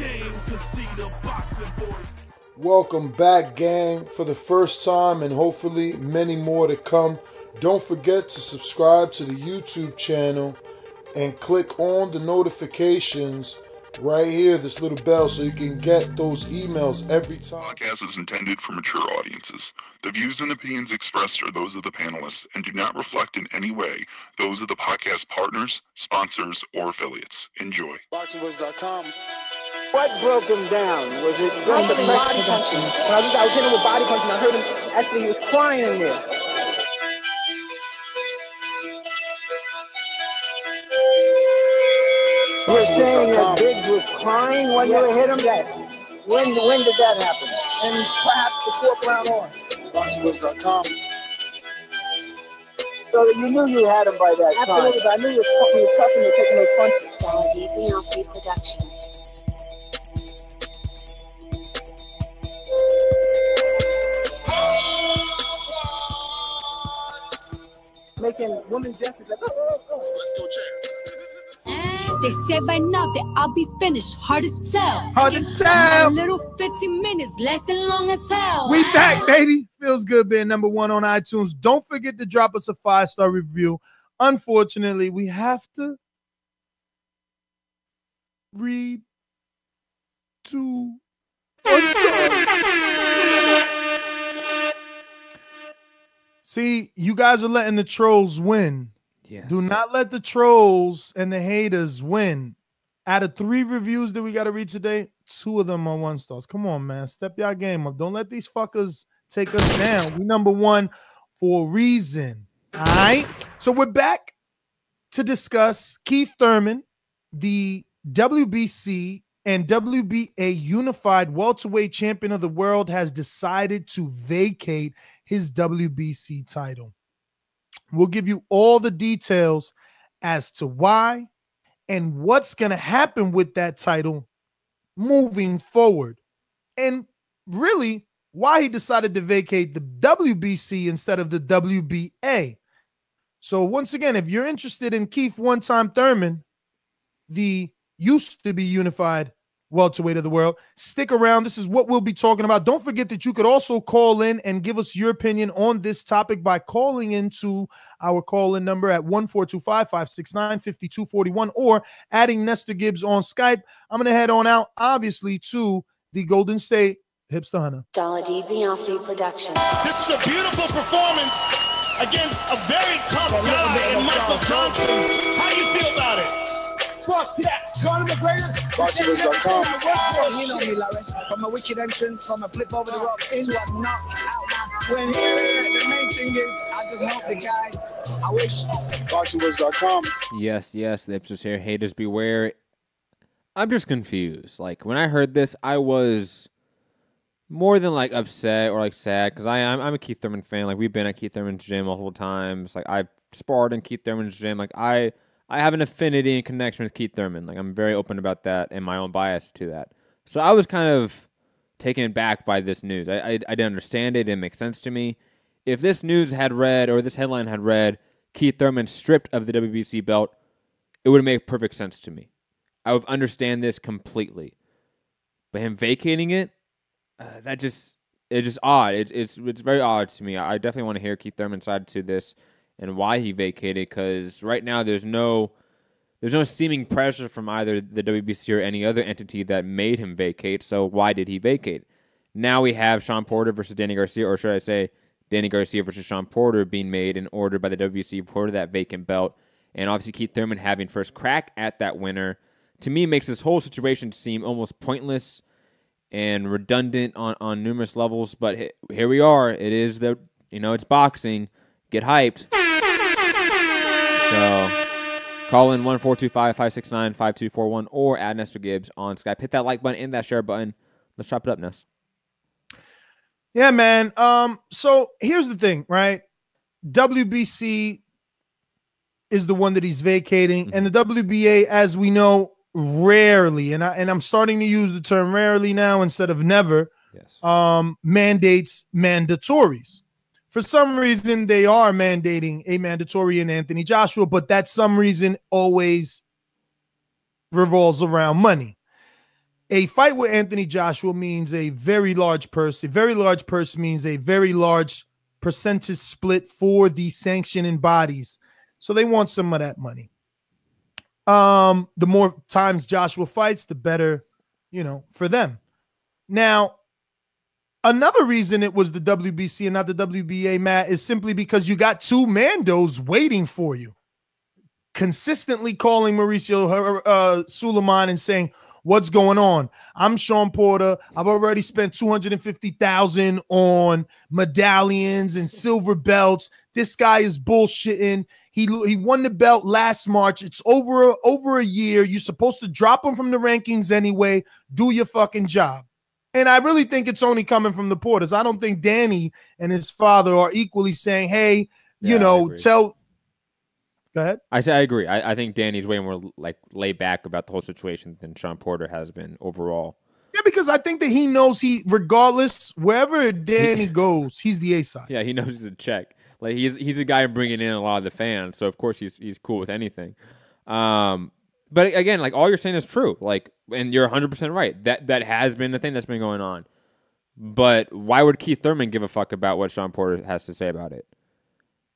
game, cause see the boxing voice. Welcome back, gang, for the first time and hopefully many more to come. Don't forget to subscribe to the YouTube channel and click on the notifications right here, this little bell, so you can get those emails every time. Podcast is intended for mature audiences. The views and opinions expressed are those of the panelists and do not reflect in any way those of the podcast partners, sponsors, or affiliates. Enjoy. boxingscene.com. What broke him down? Was it just the body punching? I was hitting him with body punching. I heard him actually, he was crying in there. You were saying that Gibbs was crying when you hit him? That when did that happen? And perhaps the fourth round on. boxingscene.com. So you knew you had him by that time. Absolutely, but I knew he was toughing to taking those punches. WBC Productions. Making women justice like, oh. Let's go, champ. They said by now that I'll be finished. Hard to tell. Hard to tell. A little 15 minutes, lasting long as hell. We back, baby. Feels good being #1 on iTunes. Don't forget to drop us a 5-star review. Unfortunately, we have to read 2 1-stars. See, you guys are letting the trolls win. Yes. Do not let the trolls and the haters win. Out of 3 reviews that we got to read today, 2 of them are 1-stars. Come on, man. Step your game up. Don't let these fuckers take us down. We #1 for a reason. All right? So we're back to discuss Keith Thurman, the WBC and WBA unified welterweight champion of the world, has decided to vacate his WBC title. We'll give you all the details as to why and what's going to happen with that title moving forward. And really, why he decided to vacate the WBC instead of the WBA. So once again, if you're interested in Keith One-Time Thurman, the used to be unified welterweight of the world, stick around. This is what we'll be talking about. Don't forget that you could also call in and give us your opinion on this topic by calling into our call-in number at 1-425-569-5241 or adding Nestor Gibbs on Skype. I'm going to head on out, obviously, to the Golden State Hipster Hunter. WBC Productions. This is a beautiful performance against a very tough guy in Michael Johnson. How do you feel about it? Fuck that. Conor McGregor. boxingscene.com. You know me, Larry. From a wicked entrance, from a flip over the rock into a knockout. When the main thing is, I just help the guy. I wish. boxingscene.com. Yes, the Hipsters here. Haters beware. I'm just confused. Like, when I heard this, I was more than, like, upset or, like, sad, because I'm a Keith Thurman fan. Like, we've been at Keith Thurman's gym multiple times. Like, I've sparred in Keith Thurman's gym. Like, I have an affinity and connection with Keith Thurman. Like, I'm very open about that and my own bias to that. So I was kind of taken back by this news. I didn't understand it. It didn't make sense to me. If this news had read, or this headline had read, Keith Thurman stripped of the WBC belt, it would make perfect sense to me. I would understand this completely. But him vacating it, it's just odd. It's very odd to me. I definitely want to hear Keith Thurman's side to this and why he vacated, because right now there's no seeming pressure from either the WBC or any other entity that made him vacate. So why did he vacate? Now we have Shawn Porter versus Danny Garcia, or should I say Danny Garcia versus Shawn Porter being made and ordered by the WBC for that vacant belt. And obviously Keith Thurman having first crack at that winner, to me, makes this whole situation seem almost pointless and redundant on numerous levels. But here we are. It is it's boxing. Get hyped. So call in 1-425-569-5241 or add Nestor Gibbs on Skype. Hit that like button and that share button. Let's chop it up, Ness. Yeah, man. So here's the thing, right? WBC is the one that he's vacating, and the WBA, as we know, rarely, and I'm starting to use the term rarely now instead of never, yes, mandates mandatories. For some reason, they are mandating a mandatory in Anthony Joshua, but that some reason always revolves around money. a fight with Anthony Joshua means a very large purse. A very large purse means a very large percentage split for the sanctioning bodies. So they want some of that money. The more times Joshua fights, the better, for them. Now, another reason it was the WBC and not the WBA, Matt, is simply because you got two Mandos waiting for you, consistently calling Mauricio Suleiman and saying, what's going on? I'm Shawn Porter. I've already spent $250,000 on medallions and silver belts. This guy is bullshitting. He won the belt last March. It's over a year. You're supposed to drop him from the rankings anyway. Do your fucking job. And I really think it's only coming from the Porters. I don't think Danny and his father are equally saying, hey, tell. Go ahead. I agree. I think Danny's way more laid back about the whole situation than Shawn Porter has been overall. Yeah, because I think that he knows regardless, wherever Danny goes, he's the A-side. Yeah, he knows he's a check. Like he's a guy bringing in a lot of the fans, so of course he's cool with anything. But again, like all you're saying is true. Like, and you're 100% right. That has been the thing that's been going on. But why would Keith Thurman give a fuck about what Shawn Porter has to say about it?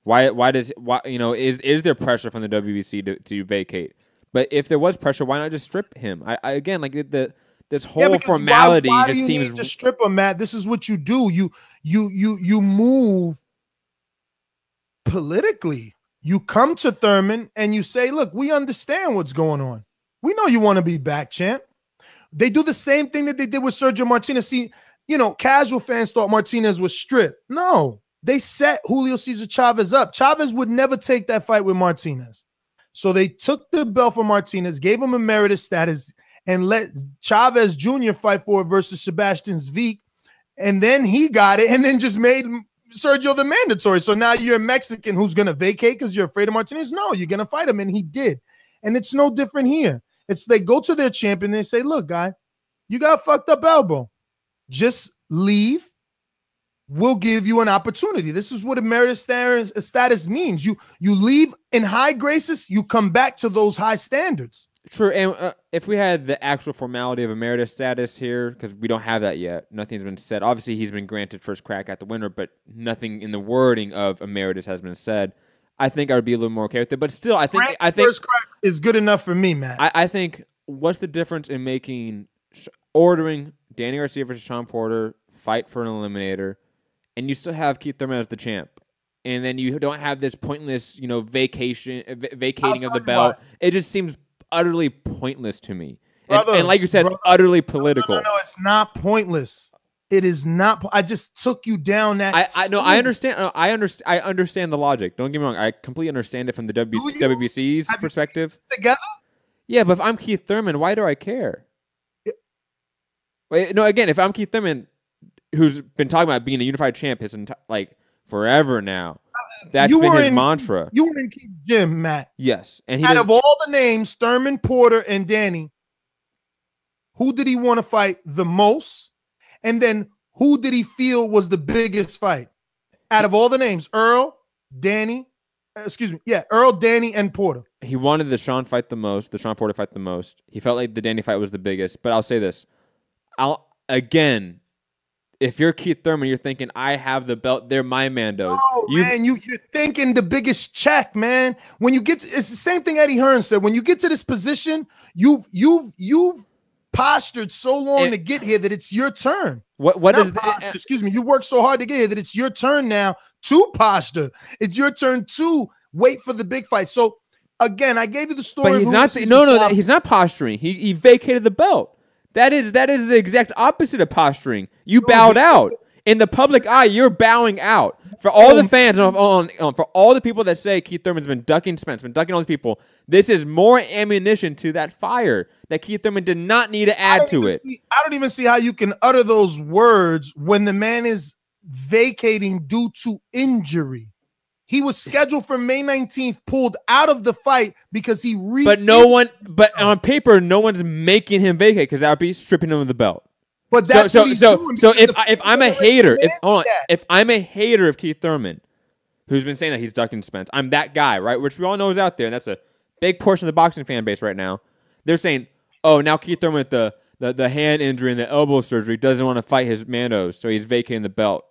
Why is there pressure from the WBC to vacate? But if there was pressure, why not just strip him? I again, like this whole formality why just do you seems need to strip him, Matt. This is what you do. You move politically. You come to Thurman and you say, look, we understand what's going on. We know you want to be back, champ. They do the same thing that they did with Sergio Martinez. See, casual fans thought Martinez was stripped. No. They set Julio Cesar Chavez up. Chavez would never take that fight with Martinez. So they took the belt from Martinez, gave him emeritus status, and let Chavez Jr. fight for it versus Sebastian Zvick. And then he got it and then just made Sergio the mandatory. So now you're a Mexican who's going to vacate because you're afraid of Martinez? No, you're going to fight him. And he did. And it's no different here. It's they go to their champion. They say, look, guy, you got a fucked up elbow. Just leave. We'll give you an opportunity. This is what emeritus status means. You leave in high graces, you come back to those high standards. True, and if we had the actual formality of emeritus status here, because we don't have that yet, nothing's been said. Obviously, he's been granted first crack at the winner, but nothing in the wording of emeritus has been said. I think I would be a little more okay with it, but still, I think first crack is good enough for me, man. I think what's the difference in ordering Danny Garcia versus Shawn Porter fight for an eliminator? And you still have Keith Thurman as the champ. And then you don't have this pointless, vacating of the belt. It just seems utterly pointless to me. And like you said, utterly political. No, it's not pointless. It is not. I just took you down that. I understand. I understand the logic. Don't get me wrong. I completely understand it from the WBC's perspective. Together? Yeah, but if I'm Keith Thurman, why do I care? Wait, no, again, if I'm Keith Thurman, who's been talking about being a unified champ forever now. That's been his mantra. You were in Keith's gym, Matt. Yes. And out of all the names, Thurman, Porter, and Danny, who did he want to fight the most? And then who did he feel was the biggest fight? Out of all the names, Earl, Danny, and Porter. He wanted the Shawn fight the most, the Shawn Porter fight the most. He felt like the Danny fight was the biggest. But I'll say this. If you're Keith Thurman, you're thinking, I have the belt. They're my Mandos. Oh, man, you're thinking the biggest check, man. When you get to, it's the same thing Eddie Hearn said. When you get to this position, you've postured so long to get here that it's your turn. Excuse me. You worked so hard to get here that it's your turn now to posture. It's your turn to wait for the big fight. So again, I gave you the story. But he's not. He's not posturing. He vacated the belt. That is the exact opposite of posturing. You bowed out. In the public eye, you're bowing out. For all the fans, for all the people that say Keith Thurman's been ducking Spence, been ducking all these people, this is more ammunition to that fire that Keith Thurman did not need to add to it. I don't even see how you can utter those words when the man is vacating due to injury. He was scheduled for May 19th, pulled out of the fight because he But on paper, no one's making him vacate because that would be stripping him of the belt. But that's what he's doing. So if I'm a hater, if I'm a hater of Keith Thurman, who's been saying that he's ducking Spence, I'm that guy, right? Which we all know is out there, and that's a big portion of the boxing fan base right now. They're saying, oh, now Keith Thurman with the the hand injury and the elbow surgery, doesn't want to fight his Mandos, so he's vacating the belt.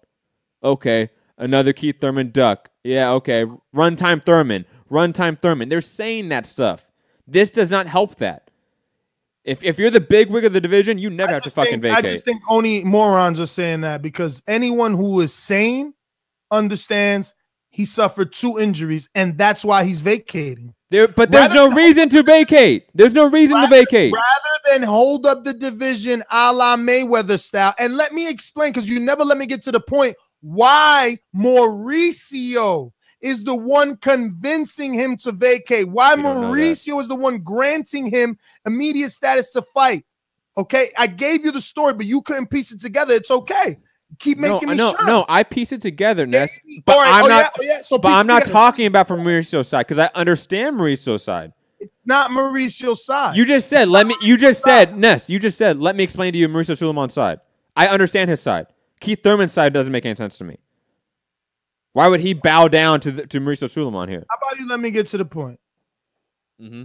Okay, another Keith Thurman duck. Yeah, okay, runtime Thurman. They're saying that stuff. This does not help that. If you're the big wig of the division, you never have to fucking vacate. I just think only morons are saying that because anyone who is sane understands he suffered 2 injuries and that's why he's vacating. But there's no reason to vacate. There's no reason to vacate. Rather than hold up the division a la Mayweather style. And let me explain, because you never let me get to the point why Mauricio is the one convincing him to vacate. Why Mauricio is the one granting him immediate status to fight. Okay, I gave you the story, but you couldn't piece it together. It's okay. Keep making me sure. No, I piece it together, Ness. But I'm not talking about from Mauricio's side because I understand Mauricio's side. It's not Mauricio's side. You just said Ness. You just said let me explain to you Mauricio Sulaiman's side. I understand his side. Keith Thurman's side doesn't make any sense to me. Why would he bow down to Mauricio Sulaiman here? How about you let me get to the point? Mm-hmm.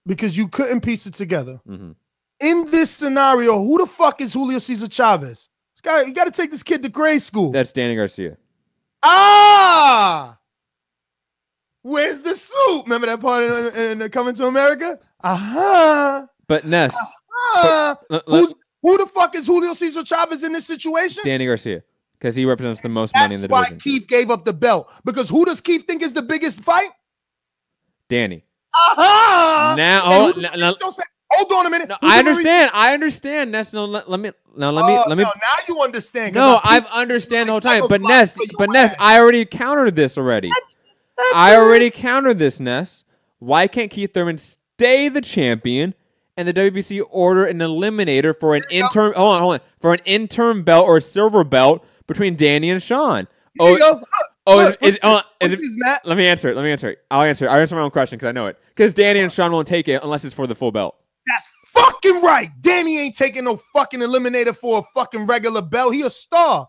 Because you couldn't piece it together. Mm-hmm. In this scenario, who the fuck is Julio Cesar Chavez? You got to take this kid to grade school. That's Danny Garcia. Ah! Where's the suit? Remember that part in Coming to America? Uh-huh. But Ness. Who the fuck is Julio Cesar Chavez in this situation? Danny Garcia. Because he represents the most money in the division. That's why Keith gave up the belt. Because who does Keith think is the biggest fight? Danny. Uh-huh. Now, hold on a minute. No, I understand. Ness, let me. Now you understand. No, I've understand the whole time. But Ness, I already countered this already. I already countered this, Ness. Why can't Keith Thurman stay the champion and the WBC order an eliminator for an interim? Hold on, for an interim belt or a silver belt between Danny and Shawn? Let me answer it. I'll answer my own question because I know it. Because Danny and Shawn won't take it unless it's for the full belt. That's fucking right. Danny ain't taking no fucking eliminator for a fucking regular belt. He a star.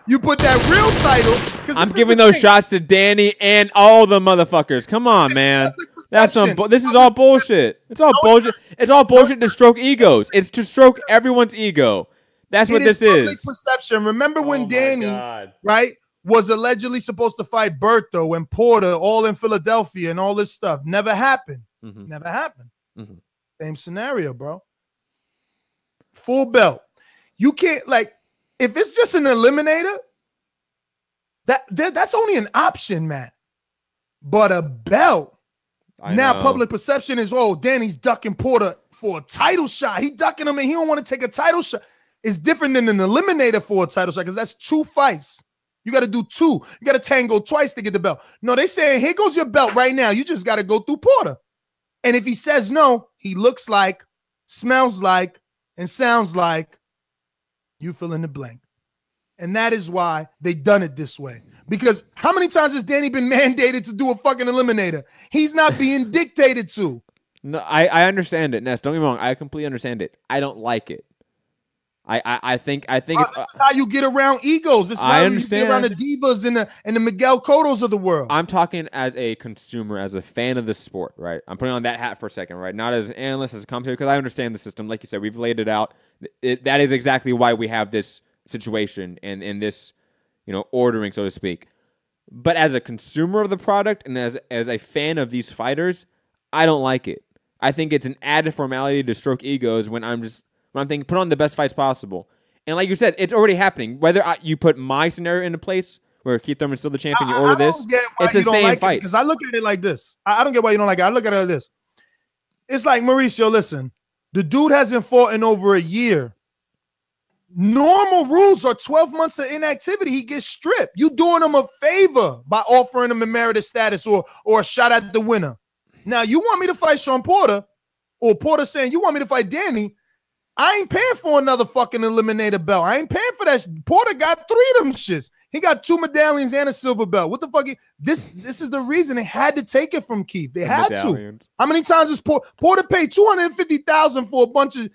You put that real title. I'm giving those shots to Danny and all the motherfuckers. Come on, man. This is all bullshit. It's all bullshit. It's all bullshit to stroke egos. It's to stroke everyone's ego. That's what this is. Perception. Remember when Danny, right, was allegedly supposed to fight Berto and Porter all in Philadelphia and all this stuff? Never happened. Mm-hmm. Never happened. Mm-hmm. Same scenario, bro. Full belt. You can't, if it's just an eliminator, that's only an option, man. But a belt. Now public perception is, Danny's ducking Porter for a title shot. He ducking him and he don't want to take a title shot. It's different than an eliminator for a title shot because that's 2 fights. You got to do 2. You got to tango twice to get the belt. No, they saying, here goes your belt right now. You just got to go through Porter. And if he says no, he looks like, smells like, and sounds like, you fill in the blank. And that is why they done it this way. Because how many times has Danny been mandated to do a fucking eliminator? He's not being dictated to. No, I understand it, Ness. Don't get me wrong. I completely understand it. I don't like it. I think it's this is how you get around egos. This is how you get around the divas and the Miguel Cottos of the world. I'm talking as a consumer, as a fan of the sport, right? I'm putting on that hat for a second, right? Not as an analyst, as a commentator, because I understand the system. Like you said, we've laid it out. That is exactly why we have this situation and this, ordering, so to speak. But as a consumer of the product and as a fan of these fighters, I don't like it. I think it's an added formality to stroke egos when I'm thinking, put on the best fights possible. And like you said, it's already happening. Whether you put my scenario into place, where Keith Thurman's still the champion, you order this, it's the same fights. Because I look at it like this. I don't get why you don't like it. I look at it like this. It's like, Mauricio, listen, the dude hasn't fought in over a year. Normal rules are 12 months of inactivity. He gets stripped. You doing him a favor by offering him emeritus status or a shot at the winner. Now, you want me to fight Shawn Porter, or Porter saying, you want me to fight Danny, I ain't paying for another fucking eliminator belt. I ain't paying for that. Porter got 3 of them shits. He got 2 medallions and a silver belt. What the fuck? This is the reason they had to take it from Keith. They had to. How many times has Porter paid $250,000 for a bunch of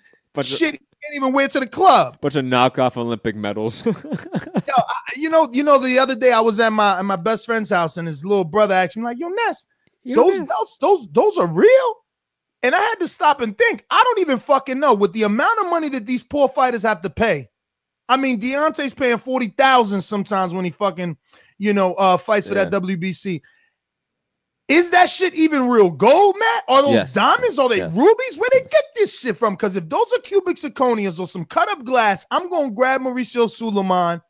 shit he can't even wear to the club? Bunch of knockoff Olympic medals. Yo, the other day I was at my best friend's house and his little brother asked me, like, yo, Ness, those belts, those are real? And I had to stop and think. I don't even fucking know with the amount of money that these poor fighters have to pay. I mean, Deontay's paying $40,000 sometimes when he fucking, fights for that WBC. Is that shit even real gold, Matt? Are those diamonds? Are they rubies? Where they get this shit from? Because if those are cubic zirconias or some cut up glass, I'm going to grab Mauricio Suleiman,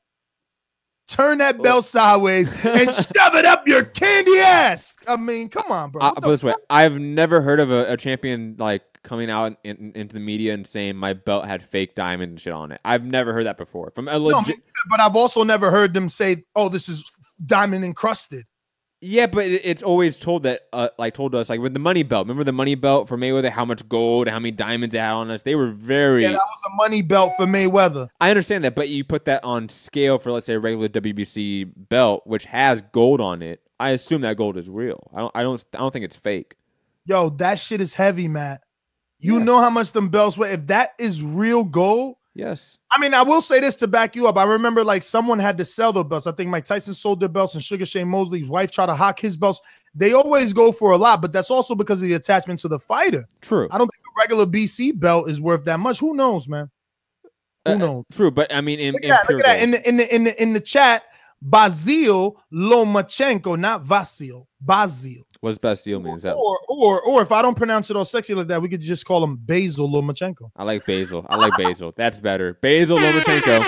turn that belt sideways, and shove it up your candy ass. I mean, come on, bro. Put this way, I've never heard of a champion like coming out into the media and saying my belt had fake diamond and shit on it. I've never heard that before. From a legit, but I've also never heard them say, "Oh, this is diamond encrusted." Yeah, but it's always told that, told us, like with the money belt. Remember the money belt for Mayweather? How much gold and how many diamonds it had on us? They were very. Yeah, that was a money belt for Mayweather. I understand that, but you put that on scale for, let's say, a regular WBC belt, which has gold on it. I assume that gold is real. I don't think it's fake. Yo, that shit is heavy, Matt. You know how much them belts weigh. If that is real gold. Yes. I mean, I will say this to back you up. I remember like someone had to sell the belts. I think Mike Tyson sold their belts and Sugar Shane Mosley's wife tried to hawk his belts. They always go for a lot, but that's also because of the attachment to the fighter. True. I don't think a regular BC belt is worth that much. Who knows, man? Who knows? True, but I mean, look at that. In the chat, Basil Lomachenko, not Vasil. Basil. What's Basil means? Or if I don't pronounce it all sexy like that, we could just call him Basil Lomachenko. I like Basil. That's better. Basil Lomachenko.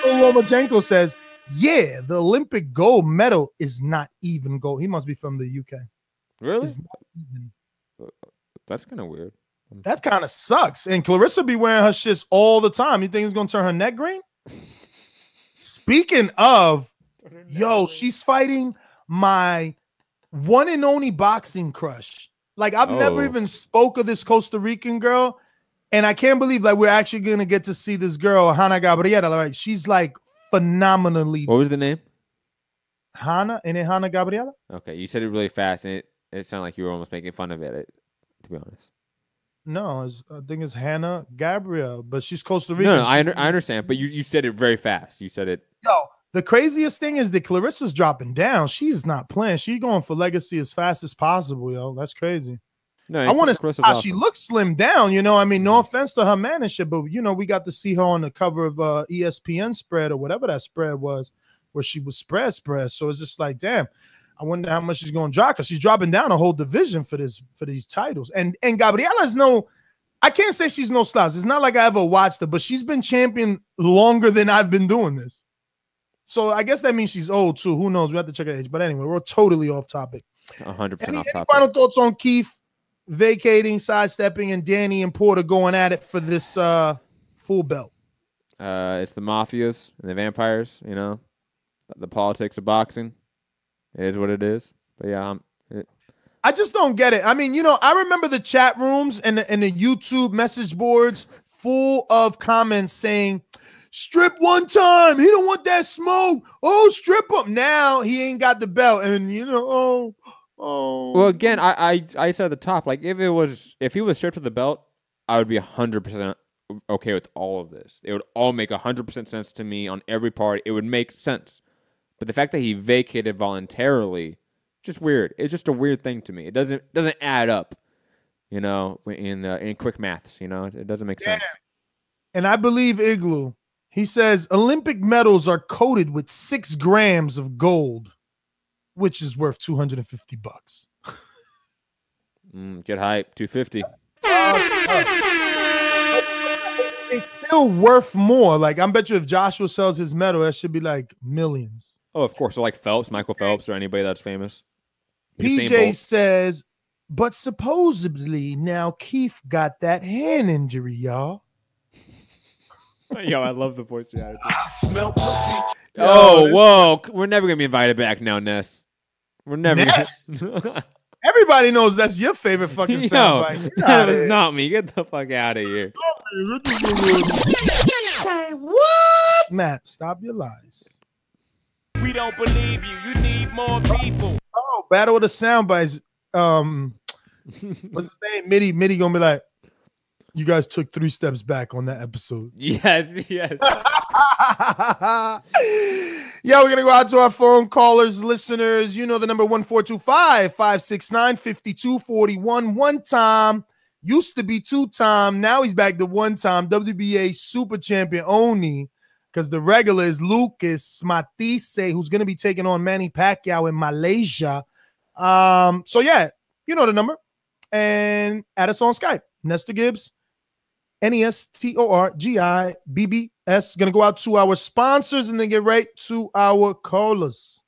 Lomachenko says, yeah, the Olympic gold medal is not even gold. He must be from the UK. Really? It's not even. That's kind of weird. That kind of sucks. And Clarissa be wearing her shits all the time. You think it's going to turn her neck green? Speaking of, yo, she's fighting my one and only boxing crush. Like, I've never even spoke of this Costa Rican girl, and I can't believe like we're actually gonna get to see this girl, Hanna Gabriela. Like, she's like phenomenally. What was the name? Hanna, and it Hanna Gabriela. Okay, you said it really fast, and it sounded like you were almost making fun of it. To be honest, no, I think it's Hanna Gabriel, but she's Costa Rican. No, I understand, but you said it very fast. You said it. Yo, the craziest thing is that Clarissa's dropping down. She's not playing. She's going for legacy as fast as possible, yo. That's crazy. No, I want to see how she looks slimmed down, I mean, no offense to her man and shit, but, we got to see her on the cover of ESPN spread or whatever that spread was, where she was spread. So it's just like, damn, I wonder how much she's going to drop, because she's dropping down a whole division for these titles. And Gabriela's I can't say she's no slouch. It's not like I ever watched her, but she's been champion longer than I've been doing this. So I guess that means she's old too. Who knows? We have to check her age. But anyway, we're totally off topic. 100% off topic. Any final thoughts on Keith vacating, sidestepping, and Danny and Porter going at it for this full belt? It's the mafias and the vampires, the politics of boxing. It is what it is. But yeah, I just don't get it. I mean, I remember the chat rooms and the YouTube message boards full of comments saying, strip one time. He don't want that smoke. Oh, strip him. Now he ain't got the belt. And, Well, again, I said at the top, like, if he was stripped of the belt, I would be 100% okay with all of this. It would all make 100% sense to me on every part. It would make sense. But the fact that he vacated voluntarily, just weird. It's just a weird thing to me. It doesn't add up, in quick maths, It doesn't make sense. And I believe Igloo. He says Olympic medals are coated with 6 grams of gold, which is worth $250. Get hype, $250. It's still worth more. Like, I bet you if Joshua sells his medal, that should be like millions. Oh, of course. So like Phelps, Michael Phelps, or anybody that's famous. PJ says, but supposedly now Keith got that hand injury, y'all. Yo, I love the voice reality. Oh, whoa. We're never going to be invited back now, Ness. We're never. Ness? Everybody knows that's your favorite fucking soundbite. That is not me. Get the fuck out of here. Say what? Matt, stop your lies. We don't believe you. You need more people. Oh, battle of the soundbites. What's his name? Mitty gonna be like, you guys took 3 steps back on that episode. Yes. Yeah, we're going to go out to our phone callers, listeners. You know the number 1-425-569-5241. One time. Used to be two-time. Now he's back to one-time. WBA super champion only because the regular is Lucas Matisse, who's going to be taking on Manny Pacquiao in Malaysia. So, yeah, you know the number. And add us on Skype. Nestor Gibbs, NESTORGIBBS. Going to go out to our sponsors and then get right to our callers.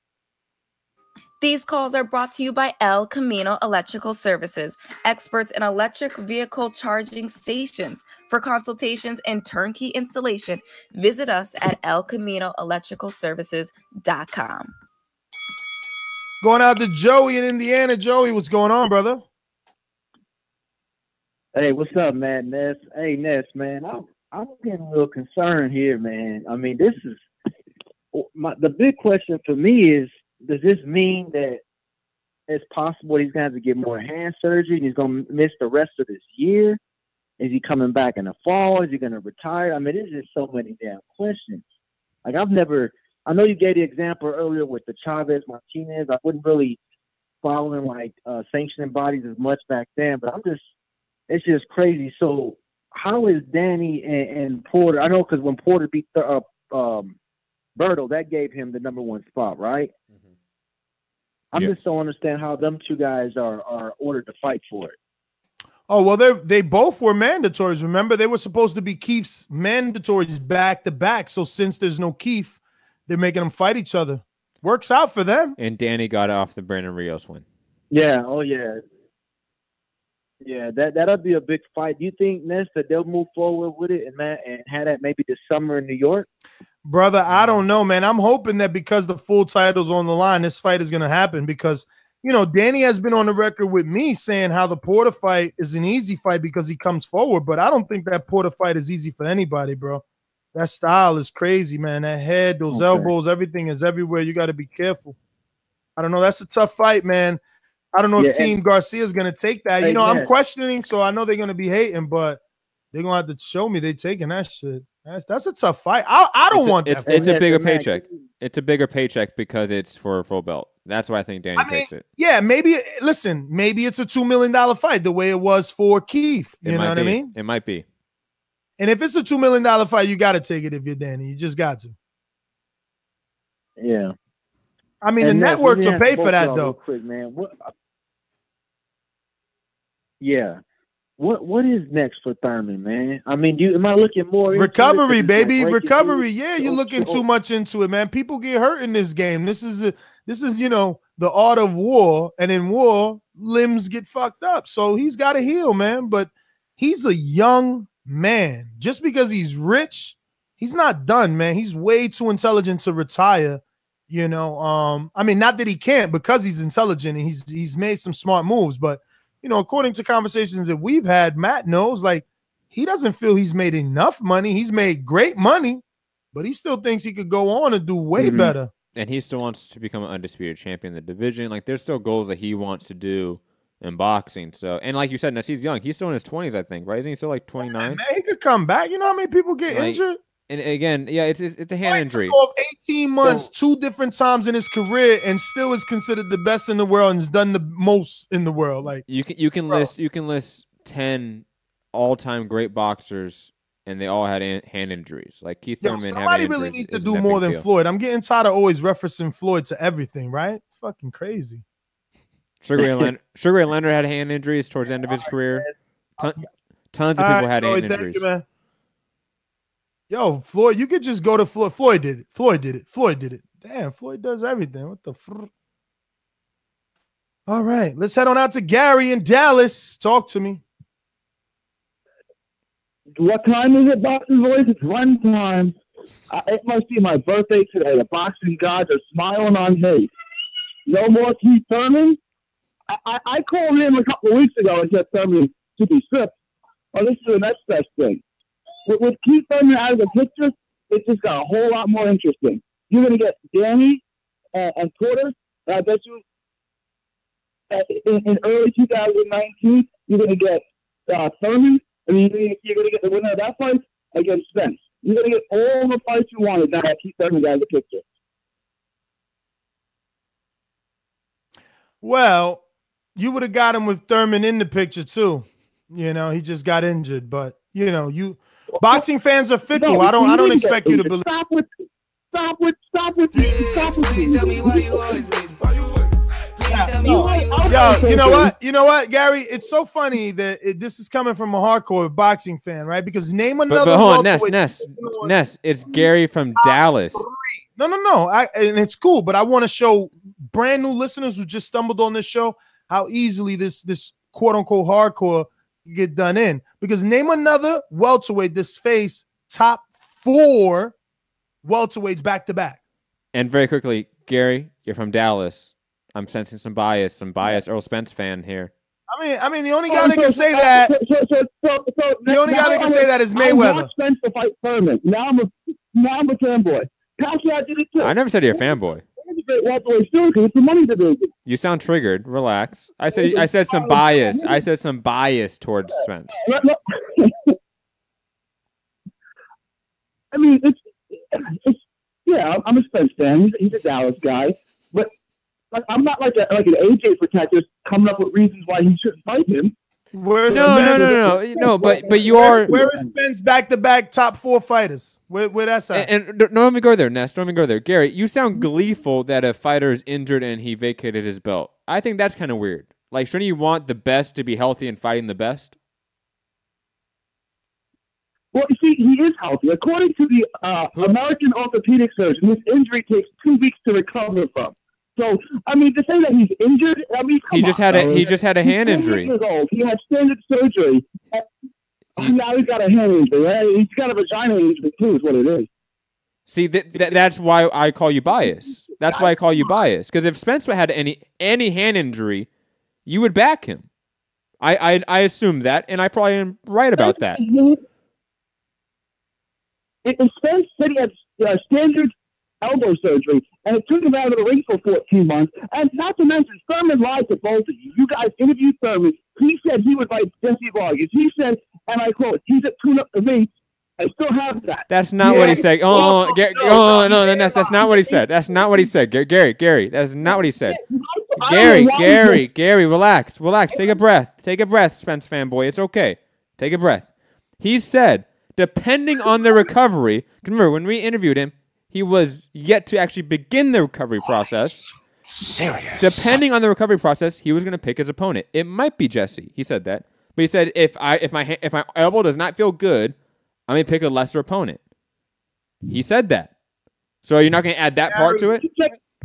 These calls are brought to you by El Camino Electrical Services, experts in electric vehicle charging stations. For consultations and turnkey installation, visit us at elcaminoelectricalservices.com. Going out to Joey in Indiana. Joey, what's going on, brother? Hey, what's up, man? Ness. Hey, Ness, man. I'm getting a little concerned here, man. I mean, this is the big question for me is, does this mean that it's possible he's going to have to get more hand surgery and he's going to miss the rest of this year? Is he coming back in the fall? Is he going to retire? I mean, there's just so many damn questions. Like, I know you gave the example earlier with the Chavez Martinez. I wasn't really following like sanctioning bodies as much back then, but it's just crazy. So how is Danny and Porter? I know because when Porter beat Berto, that gave him the number one spot, right? I just don't understand how them two guys are ordered to fight for it. Oh, well, they both were mandatories. Remember, they were supposed to be Keith's mandatories back to back. So since there's no Keith, they're making them fight each other. Works out for them. And Danny got off the Brandon Rios win. Yeah. Oh, yeah. Yeah, that'll be a big fight. Do you think, Ness, that they'll move forward with it and have that maybe this summer in New York? Brother, I don't know, man. I'm hoping that because the full title's on the line, this fight is going to happen because, you know, Danny has been on the record with me saying how the Porter fight is an easy fight because he comes forward, but I don't think that Porter fight is easy for anybody, bro. That style is crazy, man. That head, those elbows, everything is everywhere. You got to be careful. I don't know. That's a tough fight, man. I don't know if Team Garcia is going to take that. You know, I'm questioning, so I know they're going to be hating, but they're going to have to show me they taking that shit. That's a tough fight. I don't want that. It's a bigger paycheck. It's a bigger paycheck because it's for a full belt. That's why I think Danny takes it. Yeah, maybe. Listen, maybe it's a $2 million fight the way it was for Keith. You know what I mean? It might be. And if it's a $2 million fight, you got to take it if you're Danny. You just got to. Yeah. I mean, the networks will pay for that, though. Quick, man. What is next for Thurman, man? I mean, am I looking more recovery, baby? Recovery. Yeah, you're looking too much into it, man. People get hurt in this game. This is you know, the art of war, and in war, limbs get fucked up. So he's got to heal, man. But he's a young man. Just because he's rich, he's not done, man. He's way too intelligent to retire. You know, I mean, not that he can't because he's intelligent and he's made some smart moves, but you know, according to conversations that we've had, Matt knows like he doesn't feel he's made enough money. He's made great money, but he still thinks he could go on and do way better. And he still wants to become an undisputed champion in the division. Like there's still goals that he wants to do in boxing. So, and like you said, Ness, he's young. He's still in his 20s, I think, right? Isn't he still like 29? Man, he could come back. You know how many people get injured? And again, yeah, it's a hand injury. Took off 18 months, 2 different times in his career, and still is considered the best in the world and has done the most in the world. Like you can list 10 all-time great boxers, and they all had hand injuries. Like Keith Thurman. Somebody really needs to do more than Floyd. I'm getting tired of always referencing Floyd to everything. Right? It's fucking crazy. Sugar Ray Leonard had hand injuries towards the end of his career. Tons of people had hand injuries. Thank you, man. Yo, Floyd, you could just go to Floyd. Floyd did it. Damn, Floyd does everything. What the fuck? All right, let's head on out to Gary in Dallas. Talk to me. What time is it, Boxing Voice? It's run time. It must be my birthday today. The boxing gods are smiling on me. No more Keith Thurman? I called him a couple of weeks ago and said Thurman to be stripped. Well, this is the next best thing. With Keith Thurman out of the picture, it just got a whole lot more interesting. You're going to get Danny and Porter. I bet you in early 2019, you're going to get Thurman. I mean, you're going to get the winner of that fight against Spence. You're going to get all the fights you wanted now that Keith Thurman out of the picture. Well, you would have got him with Thurman in the picture too. You know, he just got injured, but you know, boxing fans are fickle. No, I don't he expect you to didn't believe. Stop with. Please tell me why you always Yo, you know what, Gary? It's so funny that this is coming from a hardcore boxing fan, right? Because name another. But hold on, Ness, it's Gary from Dallas. No. And it's cool, but I want to show brand new listeners who just stumbled on this show how easily this quote unquote hardcore can get done in. Because name another welterweight this face top 4 welterweights back to back. And very quickly, Gary, you're from Dallas. I'm sensing some bias Earl Spence fan here. I mean, the only guy that can say that. The only guy that can say that is Mayweather. I want Spence to fight Thurman. Now I'm a fanboy. Pacquiao did it too. I never said you're a fanboy. It's the money division. You sound triggered. Relax. I said some bias. I said some bias towards Spence. I mean, it's yeah. I'm a Spence fan. He's a Dallas guy, but I'm not like an AJ protector coming up with reasons why he shouldn't fight him. No. But you are. Where is Spence back to back top 4 fighters? Where that's at? And don't let me go there, Ness. Don't let me go there, Gary. You sound gleeful that a fighter is injured and he vacated his belt. I think that's kind of weird. Like, shouldn't you want the best to be healthy and fighting the best? Well, you see, he is healthy. According to the American orthopedic surgeon, his injury takes 2 weeks to recover from. So, I mean, to say that he's injured, I mean, he just had a hand injury. He's 20 years old. He had standard surgery. Now he's got a hand injury. Right? He's got a vagina injury too, is what it is. See, that's why I call you biased. That's why I call you biased. Because if Spencer had any hand injury, you would back him. I assume that, and I probably am right about that. If Spence said he had standard elbow surgery, and it took him out of the ring for 14 months. And not to mention, Thurman lied to both of you. You guys interviewed Thurman. He said he would fight Jesse Vargas. He said, and I quote, he's a tune-up to me. I still have that. That's not what he said. No, that's not what he said. That's not what he said. Gary, that's not what he said. Gary, relax. Take a breath, Spence fanboy. It's okay. Take a breath. He said, depending on the recovery, remember, when we interviewed him, he was yet to actually begin the recovery process. Serious. Depending on the recovery process, he was going to pick his opponent. It might be Jesse. He said that. But he said, if my elbow does not feel good, I'm going to pick a lesser opponent. He said that. So you're not going to add that part to it?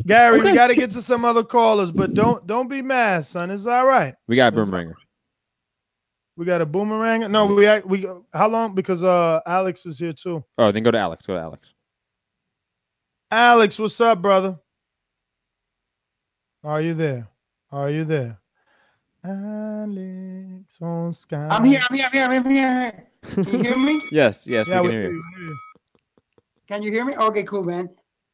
Gary, we got to get to some other callers, but don't be mad, son. It's all right. We got a boomeranger. We got a boomerang? No, we how long? Because Alex is here too. Oh, then go to Alex. Alex, what's up, brother? Are you there? Alex on Sky. I'm here. Can you hear me? Yes, we can hear you. Can you hear me? Okay, cool, man.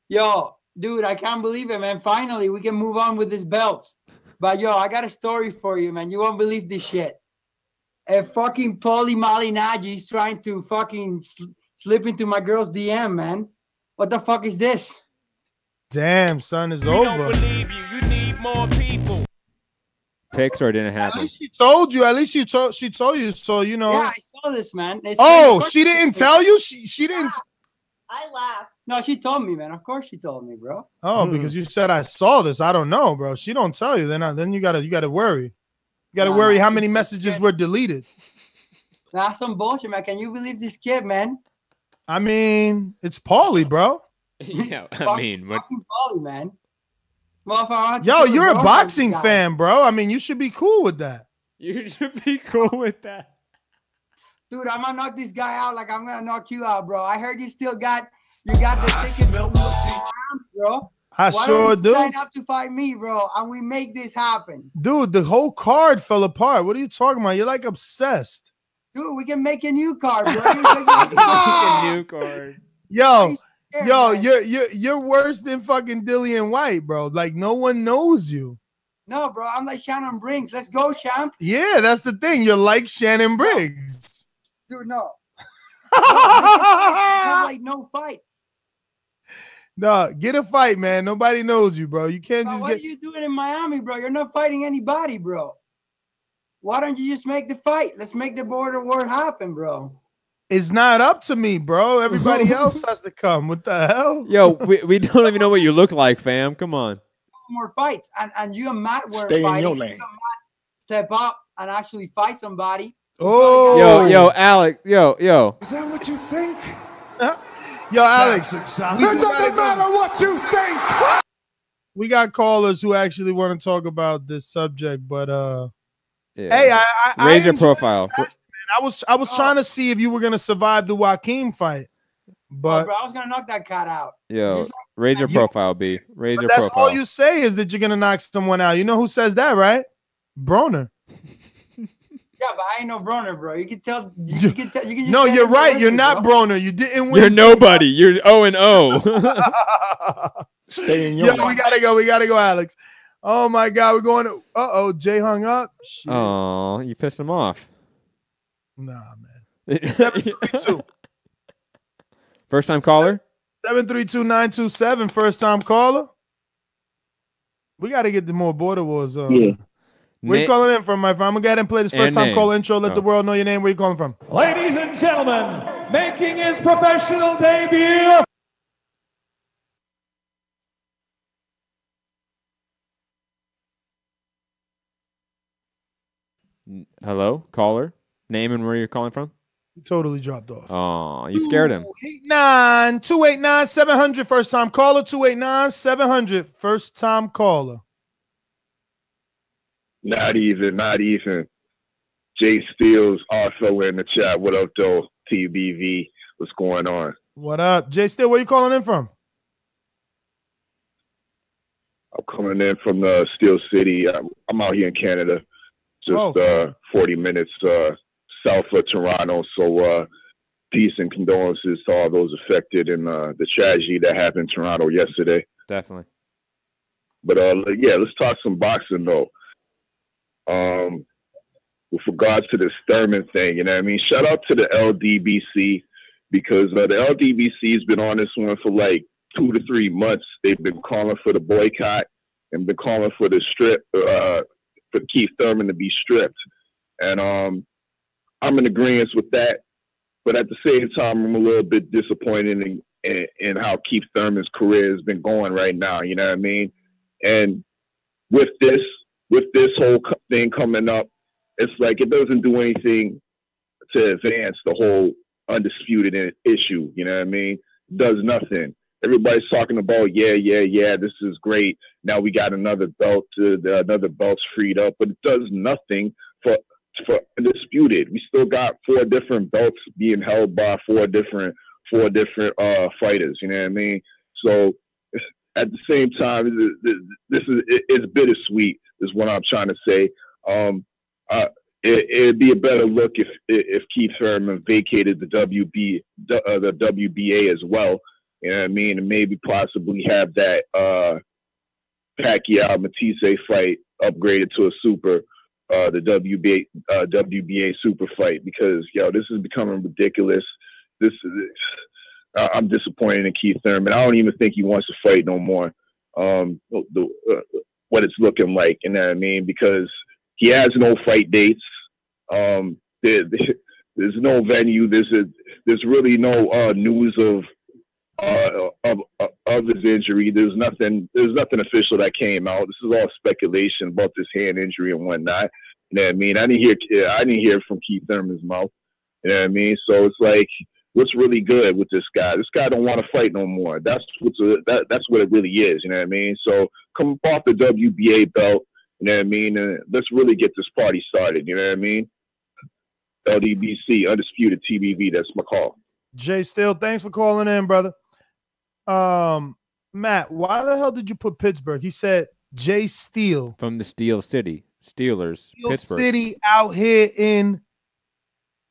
Yo, dude, I can't believe it, man. Finally, we can move on with these belts. But, yo, I got a story for you, man. You won't believe this shit. A fucking Paulie Malignaggi is trying to fucking slip into my girl's DM, man. What the fuck is this? Damn, son, it's over. Don't believe you. You need more people. Picks or it didn't happen? At least she told you. She told you. So, you know. Yeah, I saw this, man. She didn't tell you? She didn't. I laughed. No, she told me, man. Of course she told me, bro. Oh, because you said I saw this. I don't know, bro. She don't tell you. Then you gotta worry. You gotta worry how many messages were deleted. That's some bullshit, man. Can you believe this kid, man? I mean, it's Paulie, bro. Yeah, I mean, what? Fucking Paulie, man. Yo, you're a boxing fan, bro. I mean, you should be cool with that. You should be cool with that. Dude, I'm gonna knock this guy out like I'm gonna knock you out, bro. I heard you got the tickets, bro. I sure do. Sign up to fight me, bro, and we make this happen. Dude, the whole card fell apart. What are you talking about? You're like obsessed. Dude, we can make a new card, bro. A new card. Yo, you're worse than fucking Dillian White, bro. Like no one knows you. No, bro, I'm like Shannon Briggs. Let's go, champ. Yeah, that's the thing. You're like Shannon Briggs. Dude, no. I have like no fights. No, get a fight, man. Nobody knows you, bro. You can't just what get. are you doing in Miami, bro? You're not fighting anybody, bro. Why don't you just make the fight? Let's make the border war happen, bro. It's not up to me, bro. Everybody else has to come. What the hell? Yo, we don't even know what you look like, fam. Come on. More fights, and you and Matt were Stay in fighting. your lane. Step up and actually fight somebody. Oh, yo, Alex, yo. Is that what you think? Yo, Alex. It doesn't matter what you think. We got callers who actually want to talk about this subject, but Yeah. hey, I raise your enjoyed profile. the match, man. I was trying to see if you were gonna survive the Joaquin fight, but bro, I was gonna knock that cat out. Yo, raise your profile, B. Raise your that's profile. all you say is that you're gonna knock someone out. You know who says that, right? Broner. Yeah, but I ain't no Broner, bro. You can tell. You can tell. You can just No, tell you're him right. to You're win, not bro. Broner. You didn't win. You're nobody. You're 0-0. Stay in your Yo, lane. we gotta go. We gotta go, Alex. Oh my God, we're going to. Jay hung up. Shit. Oh, you pissed him off. Nah, man. 732. First time caller? 732-927. First time caller. We got to get the more border wars. Yeah. Where you calling in from, my friend? I'm going to go ahead and play this first time call intro. Let the world know your name. Where you calling from? Ladies and gentlemen, making his professional debut. Hello, caller. Name and where you're calling from? Totally dropped off. Oh, you scared him. 289-700. First time caller. 289-700. First time caller. Not even. Jay Steele's also in the chat. What up, though? TBV. What's going on? What up? Jay Steele, where you calling in from? I'm coming in from Steel City. I'm out here in Canada. Just 40 minutes south of Toronto. So peace and condolences to all those affected in the tragedy that happened in Toronto yesterday. Definitely. But yeah, let's talk some boxing though. With regards to this Thurman thing, you know what I mean? Shout out to the LDBC because the LDBC has been on this one for like 2 to 3 months. They've been calling for the boycott and been calling for the for Keith Thurman to be stripped. And I'm in agreement with that. But at the same time, I'm a little bit disappointed in how Keith Thurman's career has been going right now. You know what I mean? And with this whole thing coming up, it's like it doesn't do anything to advance the whole undisputed issue. You know what I mean? It does nothing. Everybody's talking about, yeah, this is great. Now we got another belt, another belt's freed up, but it does nothing for undisputed. We still got 4 different belts being held by four different fighters. You know what I mean? So at the same time, it's bittersweet, is what I'm trying to say. It'd be a better look if Keith Thurman vacated the WBA as well. You know what I mean? And maybe possibly have that Pacquiao-Matisse fight upgraded to a super, the WBA super fight, because, this is becoming ridiculous. I'm disappointed in Keith Thurman. I don't even think he wants to fight no more. What it's looking like, you know what I mean? Because he has no fight dates. There's no venue. There's really no news of his injury. There's nothing official that came out. This is all speculation about this hand injury and whatnot. You know what I mean? I didn't hear from Keith Thurman's mouth. You know what I mean? So it's like, what's really good with this guy? This guy don't want to fight no more. That's what it really is. You know what I mean? So come off the WBA belt. You know what I mean? And let's really get this party started. You know what I mean? LDBC, Undisputed TBV. That's my call. Jay Steele, thanks for calling in, brother. Matt, why the hell did you put Pittsburgh? He said Jay Steele. From the Steel City. Steelers. Steel Pittsburgh. City out here in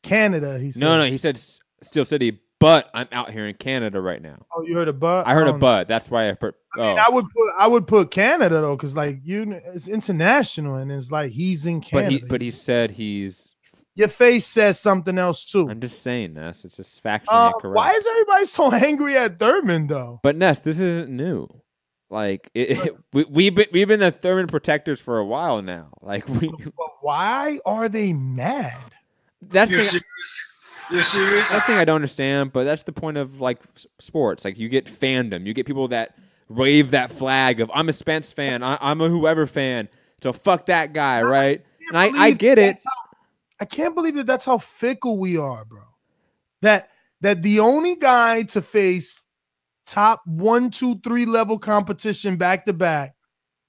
Canada, he said. No, he said Steel City, but I'm out here in Canada right now. Oh, you heard a but? I heard a but. That's why I put. I would put Canada though, because like it's international and it's like he's in Canada. But he said he's your face says something else too. I'm just saying, Ness. It's just factually incorrect. Why is everybody so angry at Thurman though? But Ness, this isn't new. Like we've been the Thurman protectors for a while now. Like But why are they mad? That's You're serious? You're serious? That's the thing I don't understand. But that's the point of like sports. Like you get fandom. You get people that wave that flag of I'm a Spence fan. I'm a whoever fan. So fuck that guy, right? And I get it. I can't believe that that's how fickle we are, bro. That the only guy to face top 1, 2, 3 level competition back to back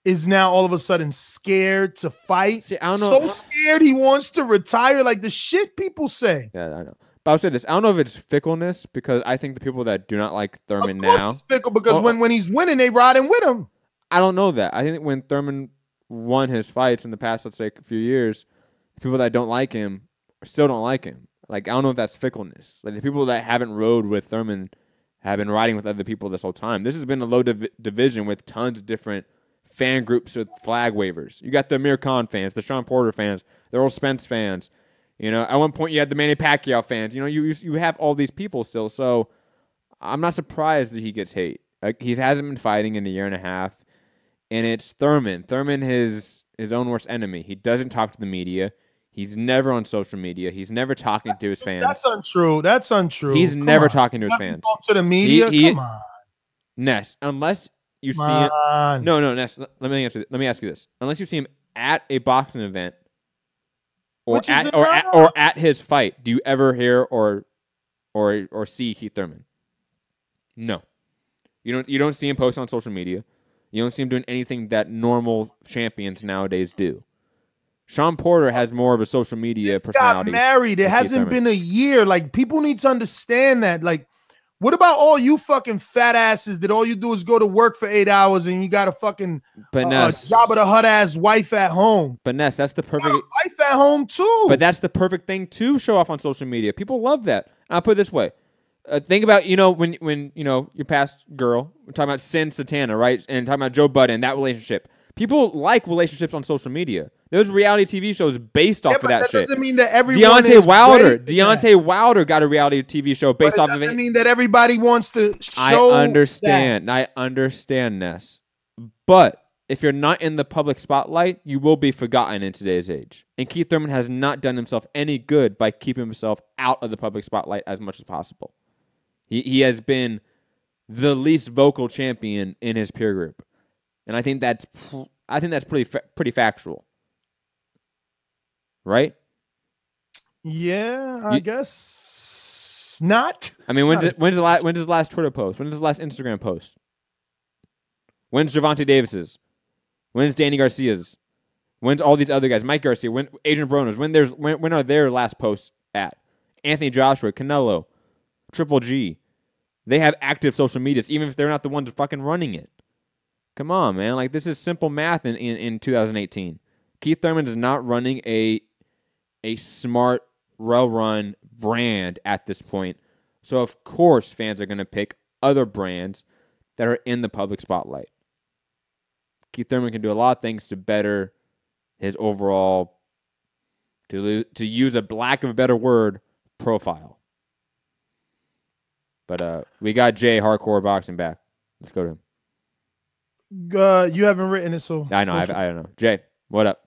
is now all of a sudden scared to fight. See, I don't know. So scared he wants to retire. Like the shit people say. Yeah, I know. But I'll say this. I don't know if it's fickleness because I think the people that do not like Thurman Of course now. it's fickle because when he's winning, they riding with him. I don't know that. I think when Thurman won his fights in the past, let's say a few years, the people that don't like him still don't like him. Like, I don't know if that's fickleness. Like, the people that haven't rode with Thurman have been riding with other people this whole time. This has been a low division with tons of different fan groups with flag wavers. You got the Amir Khan fans, the Shawn Porter fans, the Earl Spence fans. You know, at one point you had the Manny Pacquiao fans. You know, you have all these people still. So I'm not surprised that he gets hate. Like, he hasn't been fighting in a year and a half. And it's Thurman. Thurman is his own worst enemy. He doesn't talk to the media. He's never on social media. He's never talking to his fans. That's untrue. That's untrue. He's never talking to his fans. Talk to the media. Come on, Ness. Unless you see him. No, Ness. Let me ask you this. Unless you see him at a boxing event or at his fight, do you ever hear or see Keith Thurman? No. You don't see him post on social media. You don't see him doing anything that normal champions nowadays do. Shawn Porter has more of a social media personality. Got married. It hasn't been a year. Like, people need to understand that. Like, what about all you fucking fat asses that all you do is go to work for 8 hours and you got a fucking job of the hut ass wife at home? But Ness, that's the perfect wife at home too. But that's the perfect thing to show off on social media. People love that. I'll put it this way. Think about, you know, when you know, your past girl, we're talking about Sin Satana, right? And talking about Joe Budden, that relationship. People like relationships on social media. There's reality TV shows based off of that shit. That doesn't mean that everyone Deontay Wilder got a reality TV show based off of it. Doesn't mean that everybody wants to show. I understand, Ness. But if you're not in the public spotlight, you will be forgotten in today's age. And Keith Thurman has not done himself any good by keeping himself out of the public spotlight as much as possible. He has been the least vocal champion in his peer group. And I think that's pretty factual, right? Yeah, I guess not. I mean, when's his last Twitter post? When's his last Instagram post? When's Gervonta Davis's? When's Danny Garcia's? When's all these other guys? Mike Garcia. When Adrian Broner's? When are their last posts at? Anthony Joshua, Canelo, Triple G. They have active social medias, even if they're not the ones fucking running it. Come on, man. Like, this is simple math in 2018. Keith Thurman is not running a smart, well-run brand at this point. So, of course, fans are going to pick other brands that are in the public spotlight. Keith Thurman can do a lot of things to better his overall, to use a lack of a better word, profile. But we got Jay Hardcore Boxing back. Let's go to him. You haven't written it, so I know. I don't know. Jay, what up?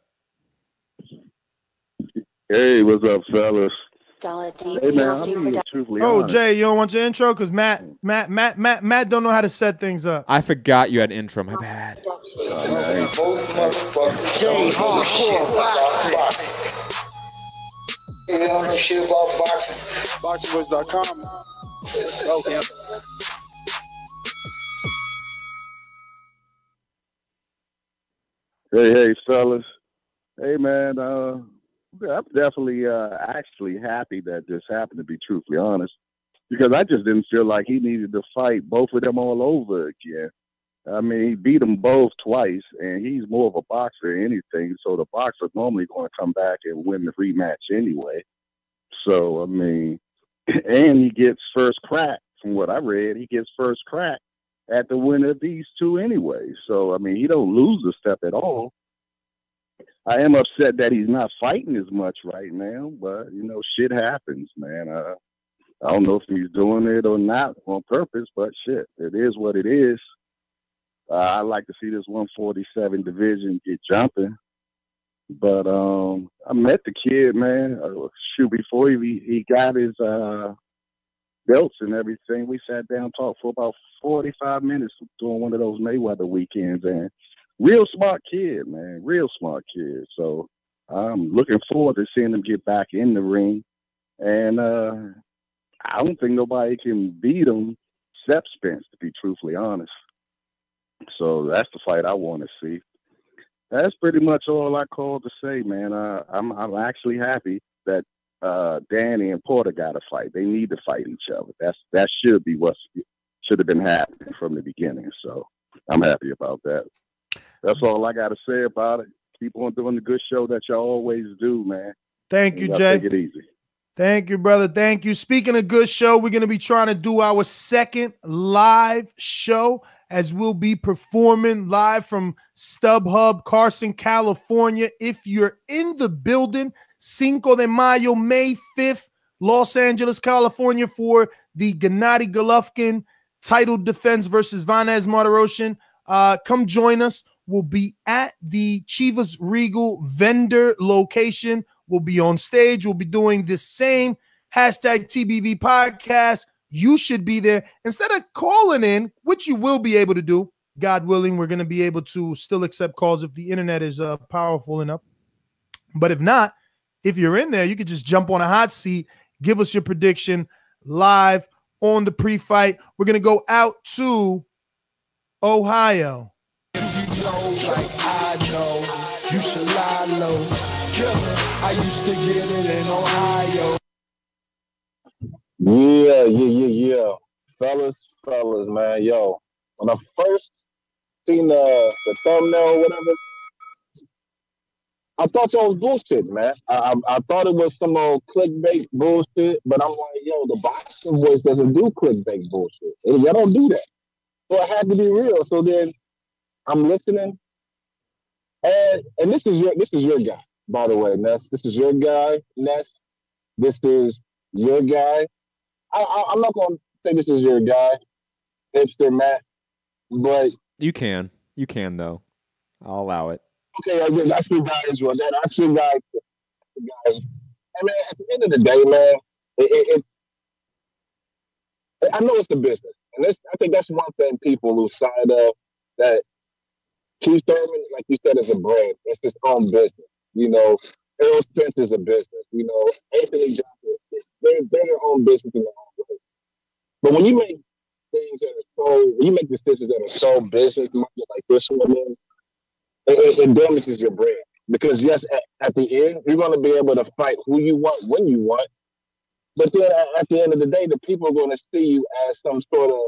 Hey, what's up, fellas? Hey, man, I'm being truthfully honest. Jay, you don't want your intro? Because Matt don't know how to set things up. I forgot you had an intro. My bad. Jay Hardcore Boxing. You don't know shit about boxing. Boxingvoice.com. Okay. Hey, fellas. Hey, man, I'm definitely actually happy that this happened, to be truthfully honest, because I just didn't feel like he needed to fight both of them all over again. I mean, he beat them both twice, and he's more of a boxer than anything, so the boxer's normally going to come back and win the rematch anyway. So, I mean, and he gets first crack. From what I read, he gets first crack at the winner of these two anyway. So, I mean, he don't lose a step at all. I am upset that he's not fighting as much right now, but you know, shit happens, man. I don't know if he's doing it or not on purpose, but shit, it is what it is. I'd like to see this 147 division get jumping. But I met the kid, man. Shoot, before he got his belts and everything, we sat down, talked for about 45 minutes during one of those Mayweather weekends. And real smart kid, man. Real smart kid. So I'm looking forward to seeing him get back in the ring. And I don't think nobody can beat him except Spence, to be truthfully honest. So that's the fight I want to see. That's pretty much all I called to say, man. I'm actually happy that Danny and Porter got a fight. They need to fight each other. That should be what should have been happening from the beginning. So I'm happy about that. That's all I got to say about it. Keep on doing the good show that y'all always do, man. Thank you, Jay. Take it easy. Thank you, brother. Thank you. Speaking of good show, we're going to be trying to do our second live show as we'll be performing live from StubHub, Carson, California. If you're in the building, Cinco de Mayo, May 5th, Los Angeles, California, for the Gennady Golovkin title defense versus Lainez Martirosyan. Come join us. We'll be at the Chivas Regal vendor location. We'll be on stage. We'll be doing the same hashtag TBV podcast. You should be there. Instead of calling in, which you will be able to do, God willing, we're going to be able to still accept calls if the internet is powerful enough. But if not, if you're in there, you could just jump on a hot seat, give us your prediction live on the pre-fight. We're going to go out to Ohio. If you know like I know, you should lie low. I used to get it in Ohio. Yeah. Fellas, man. Yo, when I first seen the thumbnail or whatever, I thought y'all was bullshit, man. I thought it was some old clickbait bullshit, but I'm like, yo, the boxing voice doesn't do clickbait bullshit. Y'all don't do that. So it had to be real. So then I'm listening, and this is your guy, by the way, Ness. This is your guy, Ness. This is your guy. I'm not going to say this is your guy, Hipster Matt, but... You can, though. I'll allow it. Okay, that's your guy as well. That's your guy. Guys. I mean, at the end of the day, man, I know it's the business. And I think that's one thing people lose sight of, that Keith Thurman, like you said, is a brand. It's his own business. You know, Errol Spence is a business. You know, Anthony Johnson, they're their own business in their own way. But when you make things that are when you make decisions that are so business-minded like this one is, it damages your brand. Because yes, at the end, you're going to be able to fight who you want, when you want. But then at the end of the day, the people are going to see you as some sort of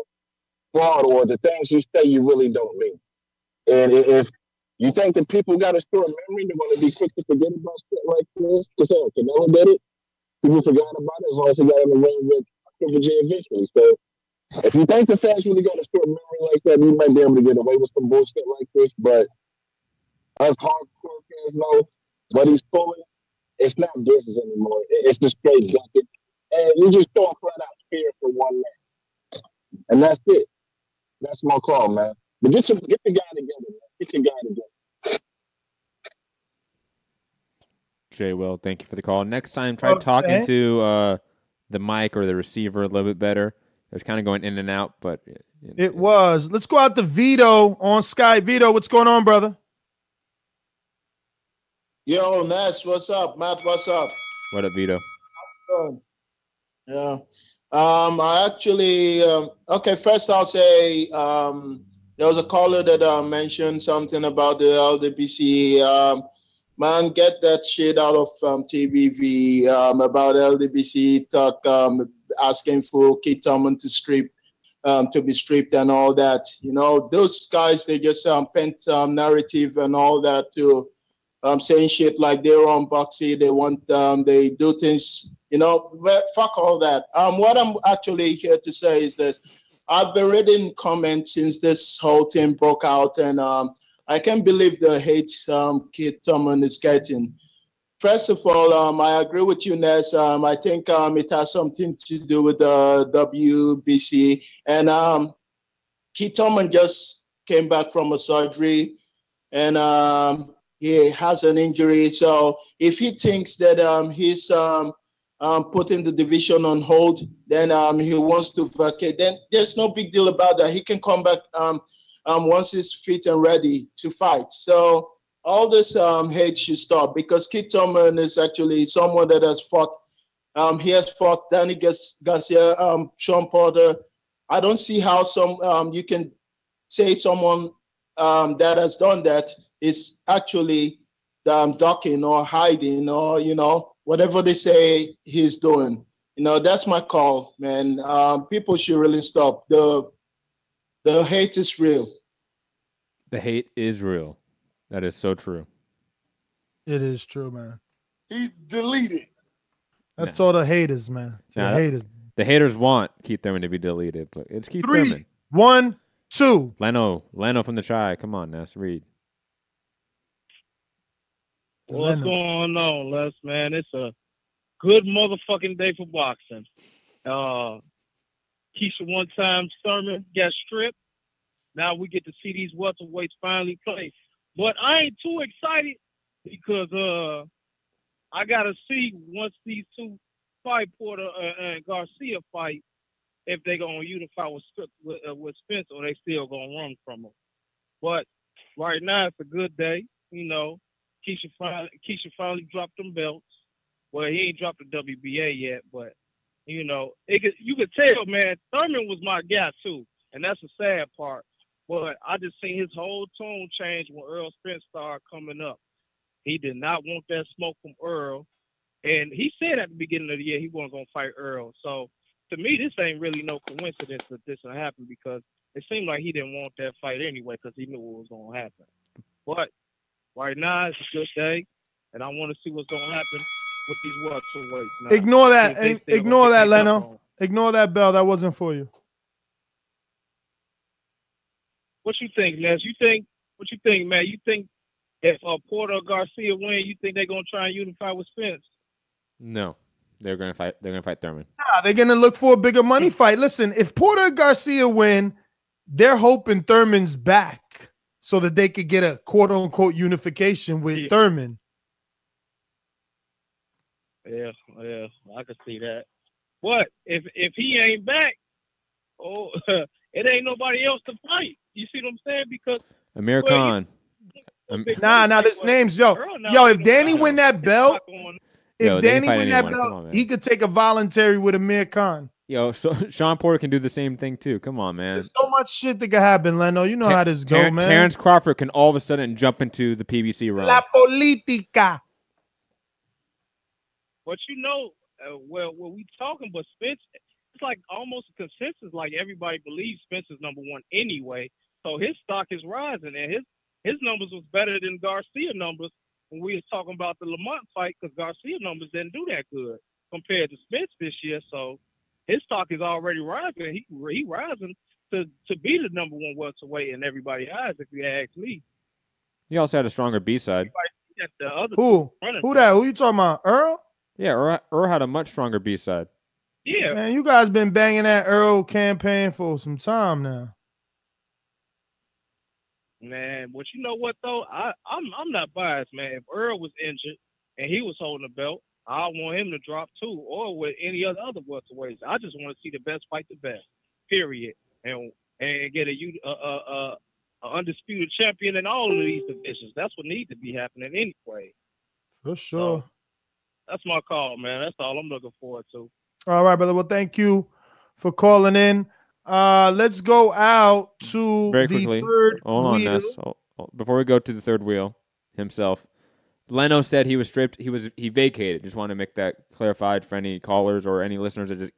fraud, or the things you say you really don't mean. And if you think that people got a short memory, they're going to be quick to forget about shit like this. Because Canelo did it. People forgot about it as long as he got in the ring with Triple G eventually. So if you think the fans really got a short memory like that, you might be able to get away with some bullshit like this. But us hardcore fans know what he's pulling. It's not business anymore. It's just straight ducking. And you just throwing flat out fear for one man. And that's it. That's my call, man. But get the guy together, man. Get your guy together. Jay Will, thank you for the call. Next time, try talking to the mic or the receiver a little bit better. It was kind of going in and out, but... It was. Let's go out to Vito on Skype. Vito, what's going on, brother? Yo, Ness, what's up? Matt, what's up? What up, Vito? Yeah. I actually... okay, first I'll say... there was a caller that mentioned something about the LDBC. Man, get that shit out of TBV about LDBC talk, asking for Keith Thurman to be stripped and all that. You know, those guys, they just paint narrative and all that to saying shit like they're on boxing. They want, they do things, you know, but fuck all that. What I'm actually here to say is this. I've been reading comments since this whole thing broke out, and I can't believe the hate Keith Thurman is getting. First of all, I agree with you, Nes. I think it has something to do with the WBC. And Keith Thurman just came back from a surgery, and he has an injury. So if he thinks that he's putting the division on hold, then he wants to vacate, then there's no big deal about that. He can come back once he's fit and ready to fight. So all this hate should stop, because Keith Thurman is actually someone that has fought. He has fought Danny Garcia, Shawn Porter. I don't see how you can say someone that has done that is actually ducking or hiding, or whatever they say he's doing. That's my call, man. People should really stop. The hate is real. The hate is real. That is so true. It is true, man. He's deleted. That's all the haters, man. The haters. The haters want Keith Thurman to be deleted, but it's Keith 3, Thurman. 1, 2. Leno from the Chi. Come on, Ness. Read. What's going on, Les, man? It's a good motherfucking day for boxing. Keisha one-time Thurman got stripped. Now we get to see these welterweights finally play. But I ain't too excited, because I got to see once these two fight, Porter and Garcia fight, if they going to unify with Spence, or they still going to run from them. But right now it's a good day. Keisha finally dropped them belts. Well, he ain't dropped the WBA yet, but, you could tell, man, Thurman was my guy too, and that's the sad part. But I just seen his whole tone change when Earl Spence started coming up. He did not want that smoke from Earl. And he said at the beginning of the year he wasn't going to fight Earl. So, to me, this ain't really no coincidence that this will happen, because it seemed like he didn't want that fight anyway, because he knew what was going to happen. But right now, it's a good day, and I want to see what's going to happen with these welterweights. Now, ignore that. Ignore that, Leno. Ignore that bell. That wasn't for you. What you think, Nes? What you think, man? You think if Porter or Garcia win, you think they're gonna try and unify with Spence? No, they're gonna fight. They're gonna fight Thurman. Nah, they're gonna look for a bigger money fight. Listen, if Porter or Garcia win, they're hoping Thurman's back so that they could get a quote unquote unification with Thurman. Yeah, I can see that. But if he ain't back, it ain't nobody else to fight. You see what I'm saying? Because Amir Khan. Nah, there's names, yo. If Danny win that belt, he could take a voluntary with Amir Khan. Yo, so Shawn Porter can do the same thing too. Come on, man. There's so much shit that could happen, Leno. You know how this go, man. Terrence Crawford can all of a sudden jump into the PBC run. La política. But well, we talking, but Spence, it's like almost a consensus. Like everybody believes Spence is number one anyway. So his stock is rising, and his numbers was better than Garcia numbers when we was talking about the Lamont fight, because Garcia numbers didn't do that good compared to Spence this year. So his stock is already rising. He rising to be the number one welterweight in everybody's eyes, if you ask me. He also had a stronger B-side. Who that? Who you talking about? Earl? Yeah, Earl had a much stronger B-side. Yeah. Man, you guys been banging that Earl campaign for some time now. Man, but you know what though? I'm not biased, man. If Earl was injured and he was holding the belt, I want him to drop too, or with any other welterweights. I just want to see the best fight the best, period, and get a undisputed champion in all of these divisions. That's what needs to be happening anyway. For sure. So, that's my call, man. That's all I'm looking forward to. All right, brother. Well, thank you for calling in. Let's go out to Very the quickly. third Hold on, wheel. Ness. Before we go to the third wheel himself, Leno said he was stripped. He vacated. Just want to make that clarified for any callers or any listeners that just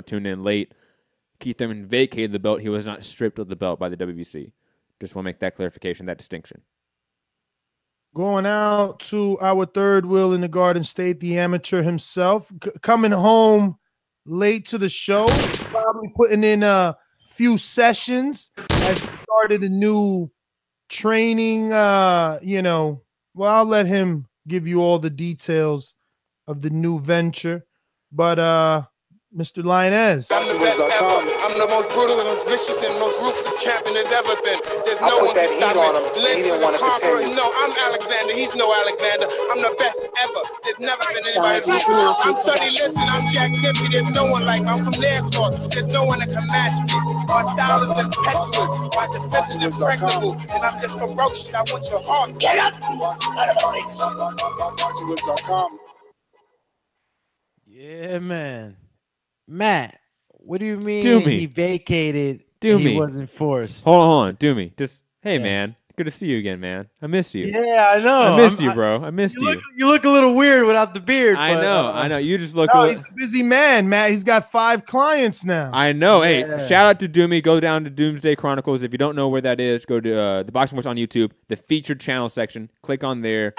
tuned in late. Keith Thurman vacated the belt. He was not stripped of the belt by the WBC. Just want to make that clarification, that distinction. Going out to our third wheel in the Garden State, the amateur himself, coming home late to the show, probably putting in a few sessions as we started a new training, you know, well, I'll let him give you all the details of the new venture. But Mr. Lainez. I'm the best ever. I'm the most brutal and most vicious and most ruthless champion there's ever been. There's no one can stop me. Listen, the conqueror. No, I'm Alexander. He's no Alexander. I'm the best ever. There's never been anybody like me. I'm Sonny Liston. I'm Jack Dippy. There's no one like me. I'm from their court. There's no one that can match me. My style is impetuous. My defense is impregnable. And I'm just ferocious. I want your heart. Get up! Yeah, man. Matt, what do you mean Doomy. he vacated Doomy. he wasn't forced? Hold on. Doomy. Just, hey, man. Good to see you again, man. I missed you. Yeah, I know. I missed you, bro. I missed you. You look a little weird without the beard. I know. You just look No, he's a busy man, Matt. He's got 5 clients now. I know. Yeah. Hey, shout out to Doomy. Go down to Doomsday Chronicles. If you don't know where that is, go to the Boxing Voice on YouTube, the featured channel section. Click on there.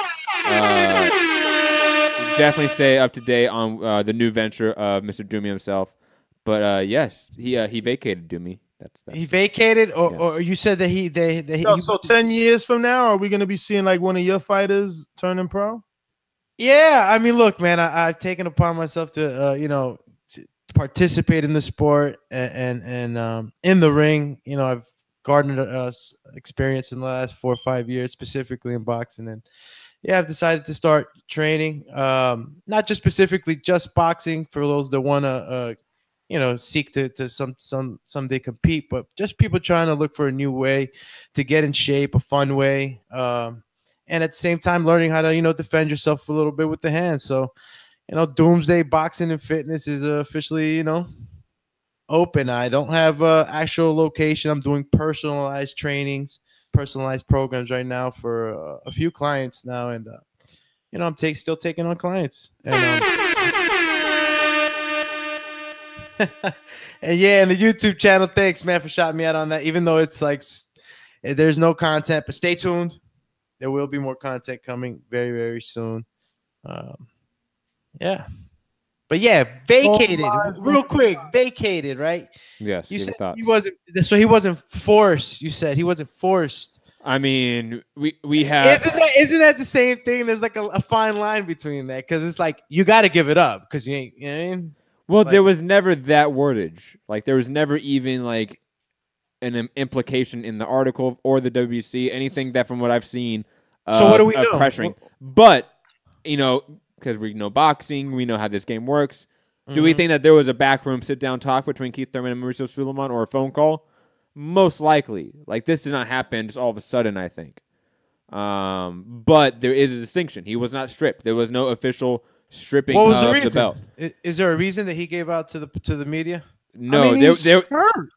Definitely stay up to date on the new venture of Mr. Doomy himself. But yes, he vacated Doomy. That's he vacated, or you said that he so 10 years from now, are we going to be seeing like one of your fighters turning pro? Yeah, I mean, look, man, I've taken upon myself to you know, to participate in the sport and in the ring. You know, I've garnered experience in the last 4 or 5 years, specifically in boxing, and yeah, I've decided to start training, not just specifically just boxing for those that want to, you know, seek to someday compete, but just people trying to look for a new way to get in shape, a fun way, and at the same time learning how to, you know, defend yourself a little bit with the hands. So, you know, Doomsday Boxing and Fitness is officially, you know, open. I don't have an actual location. I'm doing personalized trainings, personalized programs right now for a few clients now, and you know, I'm still taking on clients, and and yeah, and the YouTube channel, thanks, man, for shouting me out on that, even though it's like there's no content, but stay tuned. There will be more content coming very, very soon. Yeah, but yeah, vacated real quick. Vacated, right? Yes. You said he wasn't. So he wasn't forced. You said he wasn't forced. I mean, we have. Isn't that the same thing? There's like a fine line between that, because it's like you got to give it up because you ain't. You know what I mean? Well, like, there was never that wordage. Like there was never even like an implication in the article or the WBC, anything that from what I've seen. So what do we know? Pressuring, but you know, because we know boxing, we know how this game works. Do we think that there was a backroom sit-down talk between Keith Thurman and Mauricio Suleiman, or a phone call? Most likely. Like, this did not happen just all of a sudden, I think. But there is a distinction. He was not stripped. There was no official stripping of the belt. Is there a reason that he gave out to the media? No, I mean,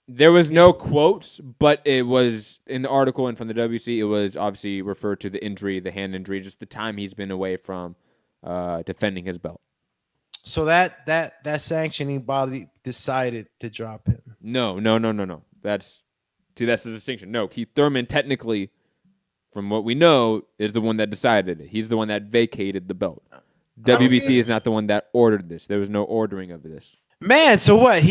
there was no quotes, but it was in the article and from the WBC, it was obviously referred to the injury, the hand injury, just the time he's been away from defending his belt. So that sanctioning body decided to drop him. No. That's the distinction. No, Keith Thurman technically, from what we know, is the one that decided it. He's the one that vacated the belt. WBC is not the one that ordered this. There was no ordering of this. Man, so what?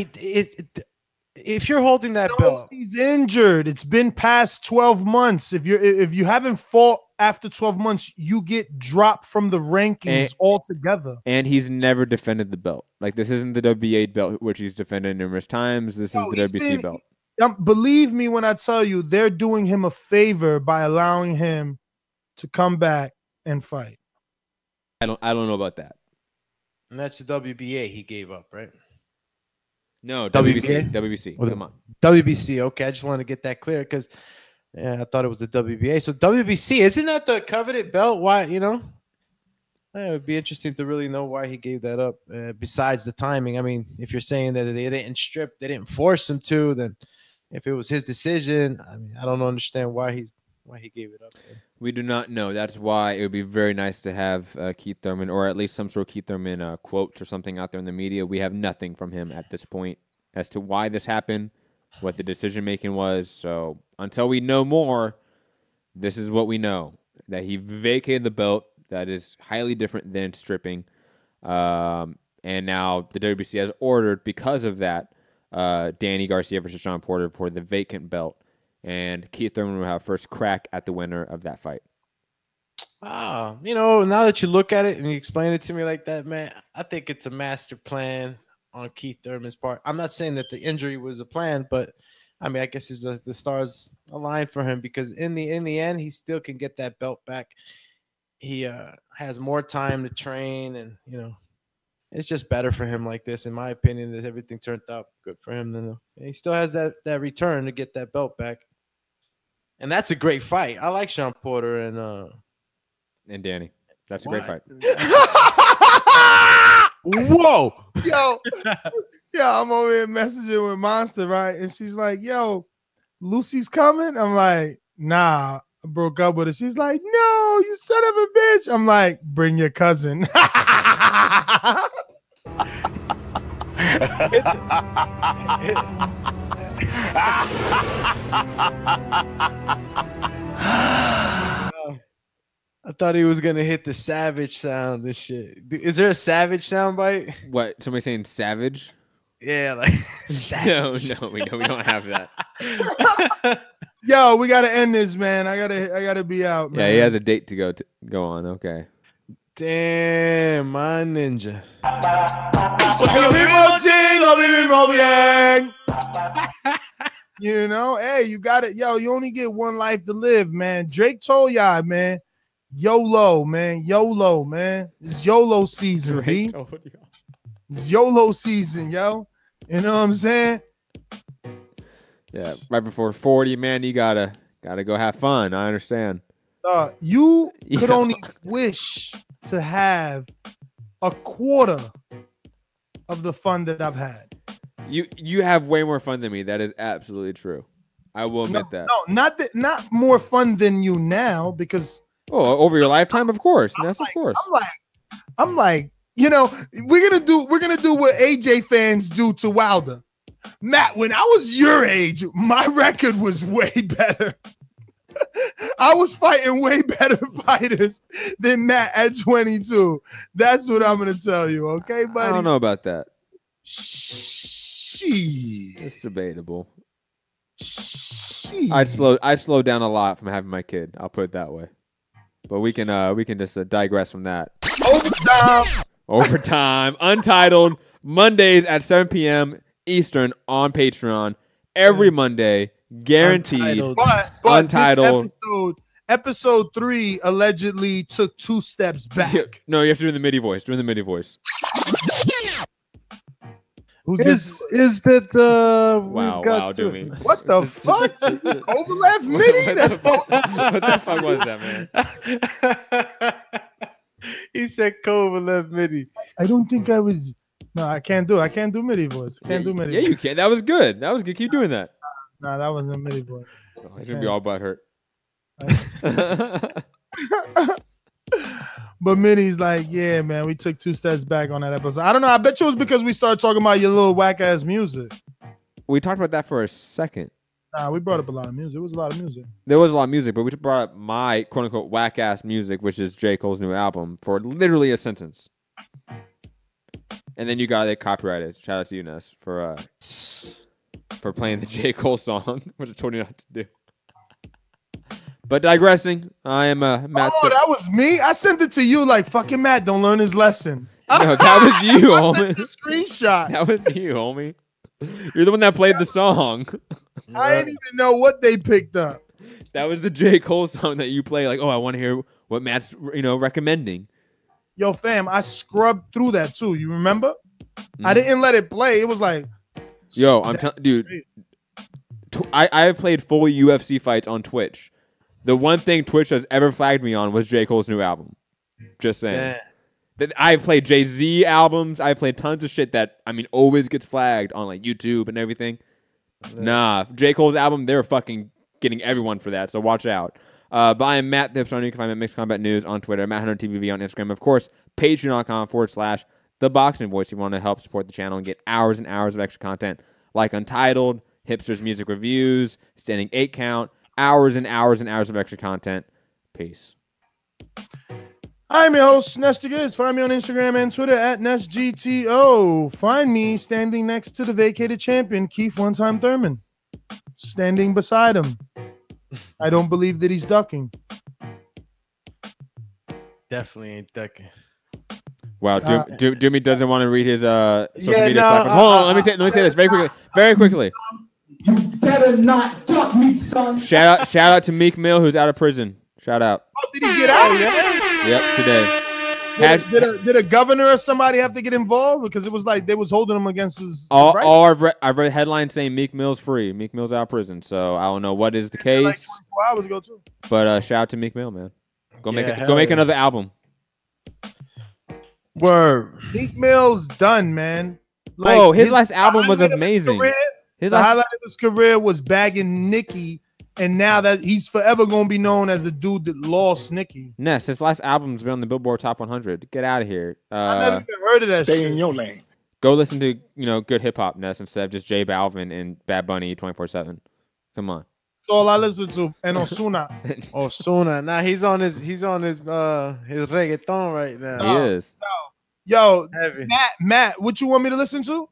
If you're holding that belt, he's injured. It's been past 12 months. If you haven't fought after 12 months, you get dropped from the rankings altogether. And he's never defended the belt. Like, this isn't the WBA belt, which he's defended numerous times. This is the WBC belt. Believe me when I tell you, they're doing him a favor by allowing him to come back and fight. I don't know about that. And that's the WBA he gave up, right? No, WBC. Well, come on. WBC. Okay, I just wanted to get that clear because I thought it was the WBA. So WBC, isn't that the coveted belt? Why, you know? It would be interesting to really know why he gave that up. Besides the timing, I mean, if you're saying that they didn't strip, they didn't force him to, then if it was his decision, I mean, I don't understand why he gave it up. We do not know. That's why it would be very nice to have Keith Thurman, or at least some sort of Keith Thurman quotes or something out there in the media. We have nothing from him at this point as to why this happened, what the decision-making was. So until we know more, this is what we know, that he vacated the belt. That is highly different than stripping. And now the WBC has ordered, because of that, Danny Garcia versus Shawn Porter for the vacant belt. and Keith Thurman will have first crack at the winner of that fight. Wow. Now that you look at it and you explain it to me like that, man, I think it's a master plan on Keith Thurman's part. I'm not saying that the injury was a plan, but I mean, I guess the stars aligned for him because in the end, he still can get that belt back. He has more time to train, and it's just better for him like this, in my opinion. That everything turned out good for him. Then he still has that return to get that belt back, and that's a great fight. I like Shawn Porter and Danny. That's a great fight. Whoa, yo, I'm over here messaging with Monster, right? And she's like, "Yo, Lucy's coming." I'm like, "Nah, I broke up with her." She's like, "No, you son of a bitch." I'm like, "Bring your cousin." I thought he was gonna hit the savage sound. This shit. Is there a savage sound bite? What? Somebody saying savage? Yeah, like savage. No, we don't have that. Yo, we gotta end this, man. I gotta be out, man. Yeah, he has a date to go on. Okay. Damn, my ninja. Hey, you got it. Yo, you only get one life to live, man. Drake told y'all, man. YOLO, man. YOLO, man. It's YOLO season, B. It's YOLO season, yo. You know what I'm saying? Yeah, right before 40, man, you gotta go have fun. I understand. You could only wish to have a quarter of the fun that I've had. You have way more fun than me. That is absolutely true. I will admit that. No, not more fun than you now, because over your lifetime, of course. Of course. I'm like, we're gonna do what AJ fans do to Wilder. Matt, when I was your age, my record was way better. I was fighting way better fighters than Matt at 22. That's what I'm gonna tell you, okay, buddy? I don't know about that. Shit. It's debatable. Shit. I'd slow down a lot from having my kid. I'll put it that way. But we can just digress from that. Overtime. Untitled. Mondays at 7 p.m. Eastern on Patreon. Every Monday. Guaranteed. But Untitled. This episode 3 allegedly took 2 steps back. No, you have to do the MIDI voice. Doing the MIDI voice. Is that the wow, do me. What the fuck? Kovalev MIDI? That's what the fuck was that, man? He said Kovalev MIDI. I don't think I was. No, I can't do MIDI voice. Can't do MIDI. Yeah, you can. That was good. That was good. Keep doing that. Nah, that wasn't MIDI voice. He's gonna be all butthurt. But Minnie's like, yeah, man, we took 2 steps back on that episode. I don't know. I bet you it was because we started talking about your little whack ass music. We talked about that for a second. Nah, we brought up a lot of music. It was a lot of music. There was a lot of music, but we brought up my quote unquote whack ass music, which is J. Cole's new album, for literally a sentence. And then you got it copyrighted. Shout out to you, Ness, for playing the J. Cole song, which I told you not to do. But digressing, I am Matt. Oh, that was me? I sent it to you like, fucking Matt, don't learn his lesson. No, that was you, homie. The screenshot. That was you, homie. You're the one that played the song. I didn't even know what they picked up. That was the J. Cole song that you play. Like, oh, I want to hear what Matt's, recommending. Yo, fam, I scrubbed through that too. You remember? I didn't let it play. It was like, yo, I'm telling, dude. I have played full UFC fights on Twitch. The one thing Twitch has ever flagged me on was J. Cole's new album. Just saying. Yeah. I've played Jay-Z albums. I've played tons of shit that, always gets flagged on like YouTube and everything. Yeah. Nah, J. Cole's album, they're fucking getting everyone for that, so watch out. But I am Matt the Hipster. You can find me at Mixed Combat News on Twitter, MattHunterTVV on Instagram. Of course, patreon.com/ThaBoxingVoice if you want to help support the channel and get hours and hours of extra content like Untitled, Hipster's music reviews, Standing 8 Count, hours and hours and hours of extra content. Peace. I'm your host, Nestor Gibbs. Find me on Instagram and Twitter at NestGTO. Find me standing next to the vacated champion, Keith One-Time Thurman. standing beside him. I don't believe that he's ducking. Definitely ain't ducking. Wow, Doomy doesn't want to read his social media platforms. Hold on, let me say this very quickly. Very quickly. You better not duck me, son. Shout out to Meek Mill, who's out of prison. Shout out. Oh, did he get out? Yep, today. Did a governor or somebody have to get involved? Because it was like they was holding him against his All right? I've read headlines saying Meek Mill's free. Meek Mill's out of prison. So I don't know what is the case. Like 24 hours ago too. But shout out to Meek Mill, man. Go make another album. Word. Meek Mill's done, man. Like, his last album was amazing. The highlight of his career was bagging Nicki, and now that he's forever gonna be known as the dude that lost Nicki. Ness, his last album's been on the Billboard Top 100. Get out of here. I never even heard of that. Stay in your lane. Go listen to good hip hop, Ness, instead of just J Balvin and Bad Bunny 24/7. Come on. That's all I listen to. And Ozuna. Ozuna. Now he's on his reggaeton right now. He is. Yo, Matt, what you want me to listen to?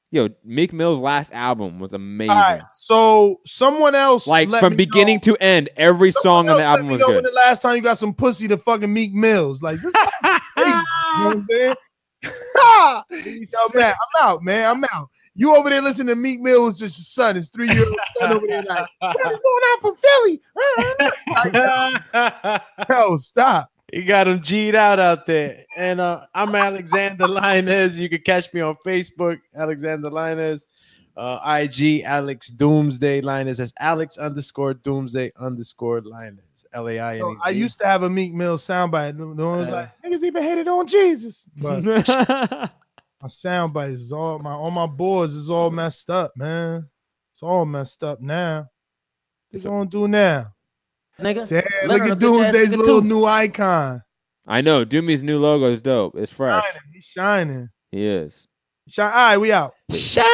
Yo, Meek Mill's last album was amazing. All right, so someone else, like from beginning to end, every song on the album was good. When the last time you got some pussy to fucking Meek Mills, like this, you know what I'm saying? Yo, man, I'm out, man. I'm out. You over there listening to Meek Mill with just your son, his 3-year-old son over there, like, what is going on from Philly? Yo, stop. He got him G'd out there. And I'm Alexander Lainez. You can catch me on Facebook, Alexander Lainez. IG, Alex Doomsday Lainez. That's Alex_Doomsday_Lainez. Lainez. I used to have a Meek Mill soundbite. No one was like, niggas even hated on Jesus. But my soundbite is all my boards is all messed up, man. It's all messed up now. What's gonna do now? Nigga, damn, look at Doomsday's little new icon. I know. Doomy's new logo is dope. It's fresh. He's shining. He is. All right, we out. Shining.